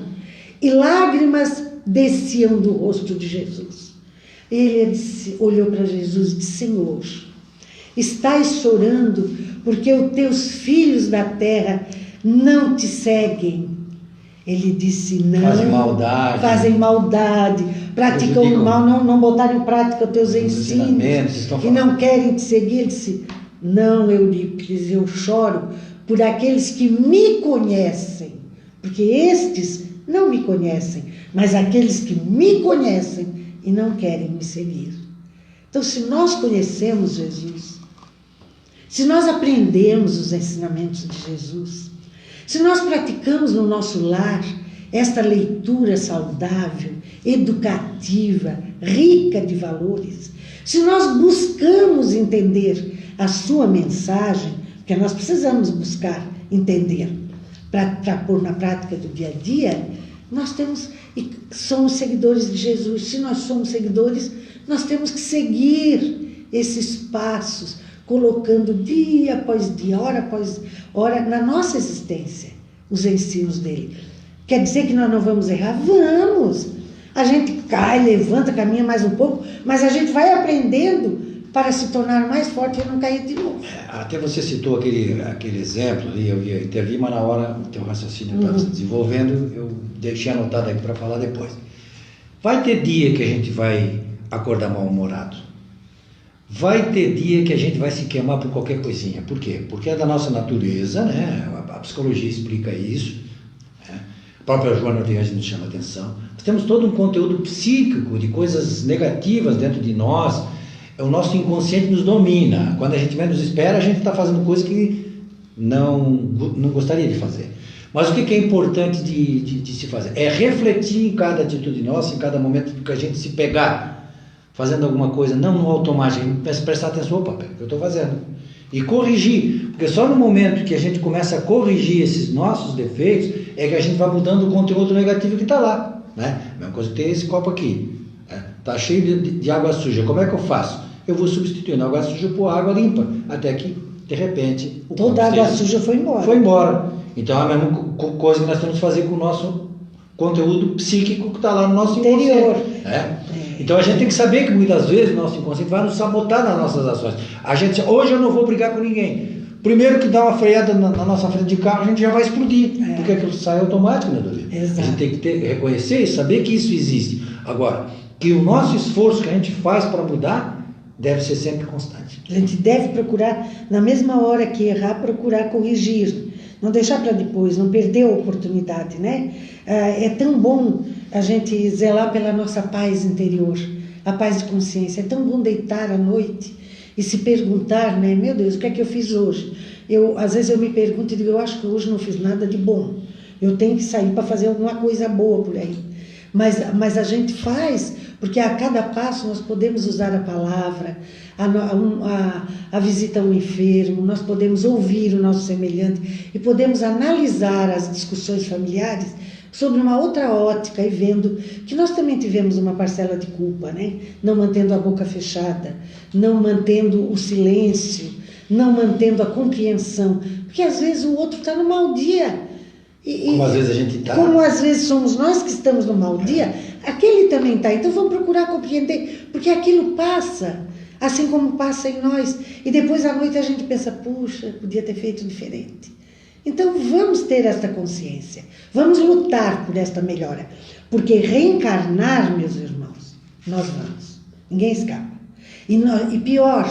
e lágrimas desciam do rosto de Jesus. Ele olhou para Jesus e disse, Senhor, estás chorando porque os teus filhos da terra não te seguem. Ele disse, não. Fazem maldade, praticam o mal, não botaram em prática os teus ensinos e não querem te seguir. Ele disse, não, Eurípides, eu choro por aqueles que me conhecem, porque estes não me conhecem, mas aqueles que me conhecem e não querem me seguir. Então, se nós conhecemos Jesus, se nós aprendemos os ensinamentos de Jesus, se nós praticamos no nosso lar esta leitura saudável, educativa, rica de valores, se nós buscamos entender a sua mensagem, porque nós precisamos buscar entender para pôr na prática do dia a dia, nós somos seguidores de Jesus. Se nós somos seguidores, nós temos que seguir esses passos, colocando dia após dia, hora após hora, na nossa existência, os ensinos dele. Quer dizer que nós não vamos errar? Vamos! A gente cai, levanta, caminha mais um pouco, mas a gente vai aprendendo para se tornar mais forte e não cair de novo. Até você citou aquele exemplo ali, eu ia intervir, mas na hora o teu raciocínio estava se desenvolvendo, eu deixei anotado aqui para falar depois. Vai ter dia que a gente vai acordar mal-humorado. Vai ter dia que a gente vai se queimar por qualquer coisinha. Por quê? Porque é da nossa natureza, né? A psicologia explica isso. Né? A própria Joana Viagem nos chama a atenção. Nós temos todo um conteúdo psíquico de coisas negativas dentro de nós. O nosso inconsciente nos domina. Quando a gente menos espera, a gente está fazendo coisa que não gostaria de fazer. Mas o que é importante de se fazer? É refletir em cada atitude nossa, em cada momento que a gente se pegar fazendo alguma coisa, não no automático, prestar atenção, opa, o que eu estou fazendo? E corrigir, porque só no momento que a gente começa a corrigir esses nossos defeitos, é que a gente vai mudando o conteúdo negativo que está lá. Né? A mesma coisa que tem esse copo aqui. Está cheio de água suja, como é que eu faço? Eu vou substituindo a água suja por água limpa, até que, de repente... Toda a água suja foi embora. Foi embora. Então, é a mesma coisa que nós temos que fazer com o nosso conteúdo psíquico que está lá no nosso interior. Então, a gente tem que saber que, muitas vezes, o nosso inconsciente vai nos sabotar nas nossas ações. A gente diz, hoje eu não vou brigar com ninguém. primeiro que dá uma freada na nossa frente de carro, a gente já vai explodir, porque aquilo sai automático, né, Dorito? Exato. A gente tem que reconhecer e saber que isso existe. Agora, que o nosso esforço que a gente faz para mudar deve ser sempre constante. A gente deve procurar, na mesma hora que errar, procurar corrigir. Não deixar para depois, não perder a oportunidade, né? É tão bom a gente zelar pela nossa paz interior, a paz de consciência. É tão bom deitar à noite e se perguntar, né? Meu Deus, o que é que eu fiz hoje? Às vezes eu me pergunto e digo, eu acho que hoje não fiz nada de bom. Eu tenho que sair para fazer alguma coisa boa por aí. Mas a gente faz, porque a cada passo nós podemos usar a palavra, a visita ao enfermo, nós podemos ouvir o nosso semelhante e podemos analisar as discussões familiares sobre uma outra ótica e vendo que nós também tivemos uma parcela de culpa, né? Não mantendo a boca fechada, não mantendo o silêncio, não mantendo a compreensão, porque às vezes o outro está no mau dia. Como às vezes a gente está. Como às vezes somos nós que estamos no mau dia, aquele também está. Então vamos procurar compreender, porque aquilo passa, assim como passa em nós. E depois à noite a gente pensa, puxa, podia ter feito diferente. Então vamos ter esta consciência, vamos lutar por esta melhora. Porque reencarnar, meus irmãos, nós vamos, ninguém escapa. E pior,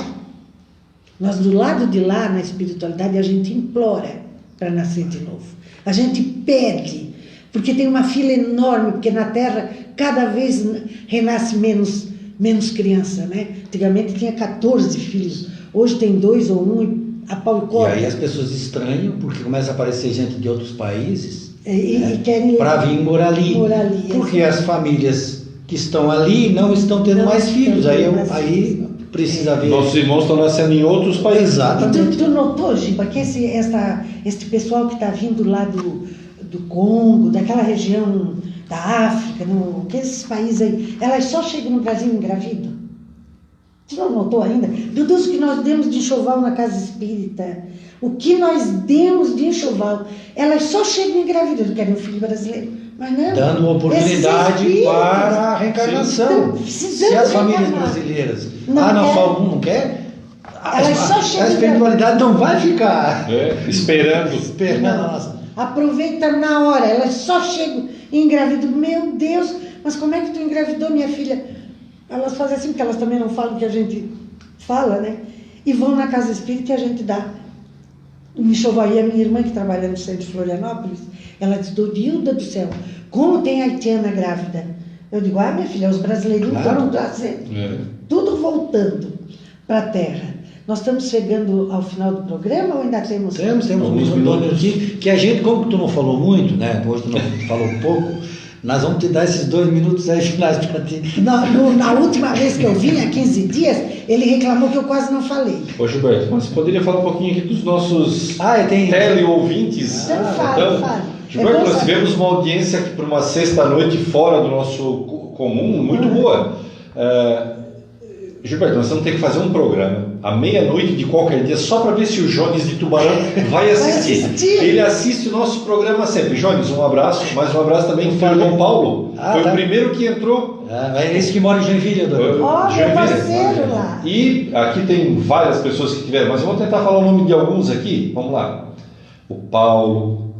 nós do lado de lá, na espiritualidade, a gente implora para nascer de novo. A gente pede, porque tem uma fila enorme, porque na Terra cada vez renasce menos criança, né? Antigamente tinha 14 filhos, hoje tem 2 ou 1 e a pau e corda. E aí as pessoas estranham, porque começa a aparecer gente de outros países e querem para vir morar ali. Porque as famílias que estão ali não estão tendo mais filhos, aí precisa ver. Nossos irmãos estão nascendo em outros países. Exatamente. E tu notou, Giba, que este pessoal que está vindo lá do Congo, daquela região da África, que esses países aí, elas só chegam no Brasil engravidam? Tu não notou ainda? Dos que nós demos de enxoval na casa espírita, o que nós demos de enxoval, elas só chegam engravidando, querem um filho brasileiro. Mas não, dando uma oportunidade para a reencarnação. Se as famílias brasileiras, só um não quer, a espiritualidade não vai ficar esperando. Nossa. Aproveita na hora, elas só chegam e engravidam. Meu Deus, mas como é que tu engravidou, minha filha? Elas fazem assim, porque elas também não falam o que a gente fala, né? E vão na casa espírita e a gente dá. Me enxovaria a minha irmã, que trabalha no centro de Florianópolis, ela diz, Dorilda do céu, como tem haitiana grávida? Eu digo, minha filha, os brasileiros estão trazendo. Tudo voltando para a terra. Nós estamos chegando ao final do programa ou ainda temos... Temos alguns minutos aqui, que a gente, como tu não falou muito, né? Hoje tu não falou pouco, nós vamos te dar esses 2 minutos aí finais para ti. Na última vez que eu vim, há 15 dias, ele reclamou que eu quase não falei. Ô Gilberto, mas você poderia falar um pouquinho aqui dos nossos teleouvintes? Fala. Gilberto, nós tivemos uma audiência aqui por uma sexta-noite fora do nosso comum, muito boa. Gilberto, nós vamos ter que fazer um programa à meia-noite de qualquer dia só para ver se o Jones de Tubarão vai assistir. Ele assiste o nosso programa sempre. Jones, um abraço, mas um abraço também para o João Paulo. Foi o primeiro que entrou. É esse que mora em Joinville, meu parceiro lá. E aqui tem várias pessoas que tiveram, mas eu vou tentar falar o nome de alguns aqui. Vamos lá. O Paulo,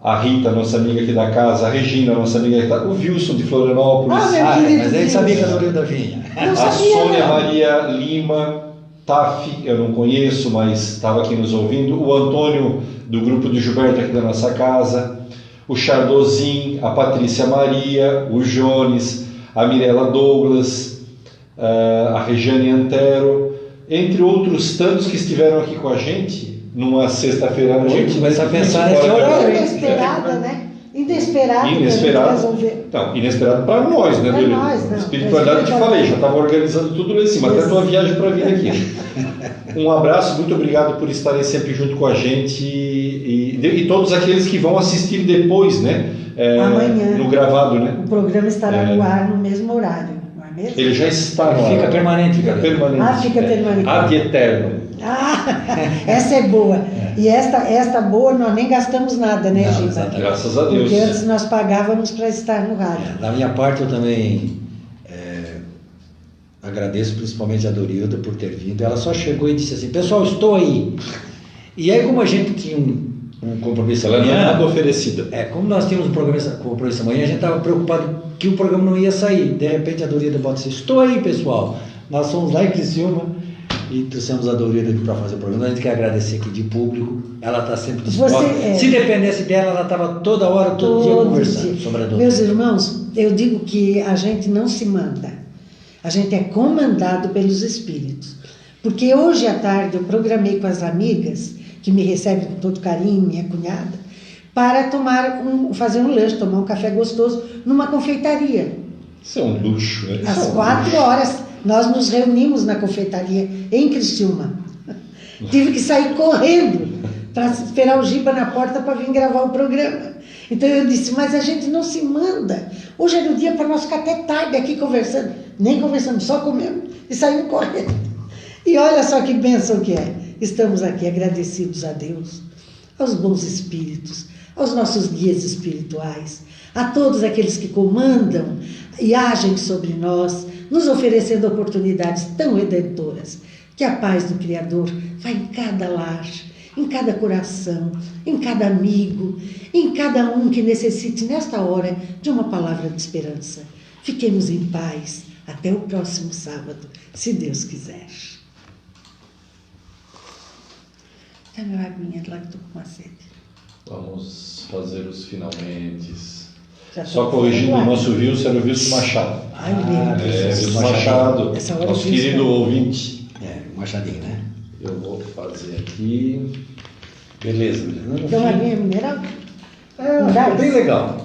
a Rita, nossa amiga aqui da casa, a Regina, nossa amiga aqui da casa, o Wilson de Florianópolis. Mas ele sabia que era o Rio da Vinha. A Sônia Maria Lima, Taf, eu não conheço, mas estava aqui nos ouvindo. O Antônio, do grupo do Gilberto aqui da nossa casa. O Chardozin, a Patrícia Maria, o Jones, a Mirella Douglas, a Regiane Antero, entre outros tantos que estiveram aqui com a gente numa sexta-feira à noite. A gente vai estar pensando nesse horário. Inesperada, né? Inesperado. Então, inesperado para nós, né, Para nós, não. Espiritualidade, eu te falei, já estava organizando tudo lá em cima, até a tua viagem para vir aqui. Um abraço, muito obrigado por estarem sempre junto com a gente e todos aqueles que vão assistir depois, né? Amanhã. No gravado, né? O programa estará no ar no mesmo horário, não é mesmo? Ele já está no ar. Fica permanente. Fica permanente. Fica permanente. Ad eterno. Essa é boa. E esta boa nós nem gastamos nada, né, Giba? Graças a Deus. Porque antes nós pagávamos para estar no rádio. Da minha parte, eu também agradeço principalmente a Dorilda por ter vindo. Ela só chegou e disse assim, pessoal, estou aí. E aí, como a gente tinha um compromisso Ela não é amanhã, nada oferecida. como nós tínhamos um compromisso amanhã, a gente estava preocupado que o programa não ia sair. De repente a Dorida bota assim: estou aí, pessoal. Nós fomos lá em Criciúma e trouxemos a Dorida aqui para fazer o programa. A gente quer agradecer aqui de público. Ela está sempre disposta. Se dependesse dela, ela estava toda hora, todo dia conversando sobre a Dorida. Meus irmãos, eu digo que a gente não se manda. A gente é comandado pelos espíritos. Porque hoje à tarde eu programei com as amigas, que me recebem com todo carinho, minha cunhada, para fazer um lanche, tomar um café gostoso numa confeitaria. Isso é um luxo, né? Às 4 horas nós nos reunimos na confeitaria em Criciúma. Tive que sair correndo para esperar o Giba na porta para vir gravar o programa. Então eu disse, mas a gente não se manda. Hoje era o dia para nós ficar até tarde aqui conversando. Nem conversamos, só comemos e saímos correndo. E olha só que bênção que é. Estamos aqui agradecidos a Deus, aos bons espíritos, aos nossos guias espirituais, a todos aqueles que comandam e agem sobre nós, nos oferecendo oportunidades tão redentoras. Que a paz do Criador vá em cada lar, em cada coração, em cada amigo, em cada um que necessite nesta hora de uma palavra de esperança. Fiquemos em paz até o próximo sábado, se Deus quiser. Dá meu aguinha lá que estou com uma sede. Vamos fazer os finalmente. Já Só tô corrigindo o fazendo nosso Wilson, era o Wilson Machado. Ai, meu Deus. Wilson Machado, Essa hora nosso eu fiz, querido né? ouvinte. Machadinho, né? Eu vou fazer aqui. Beleza, Tem uma aguinha mineral? Ficou bem legal.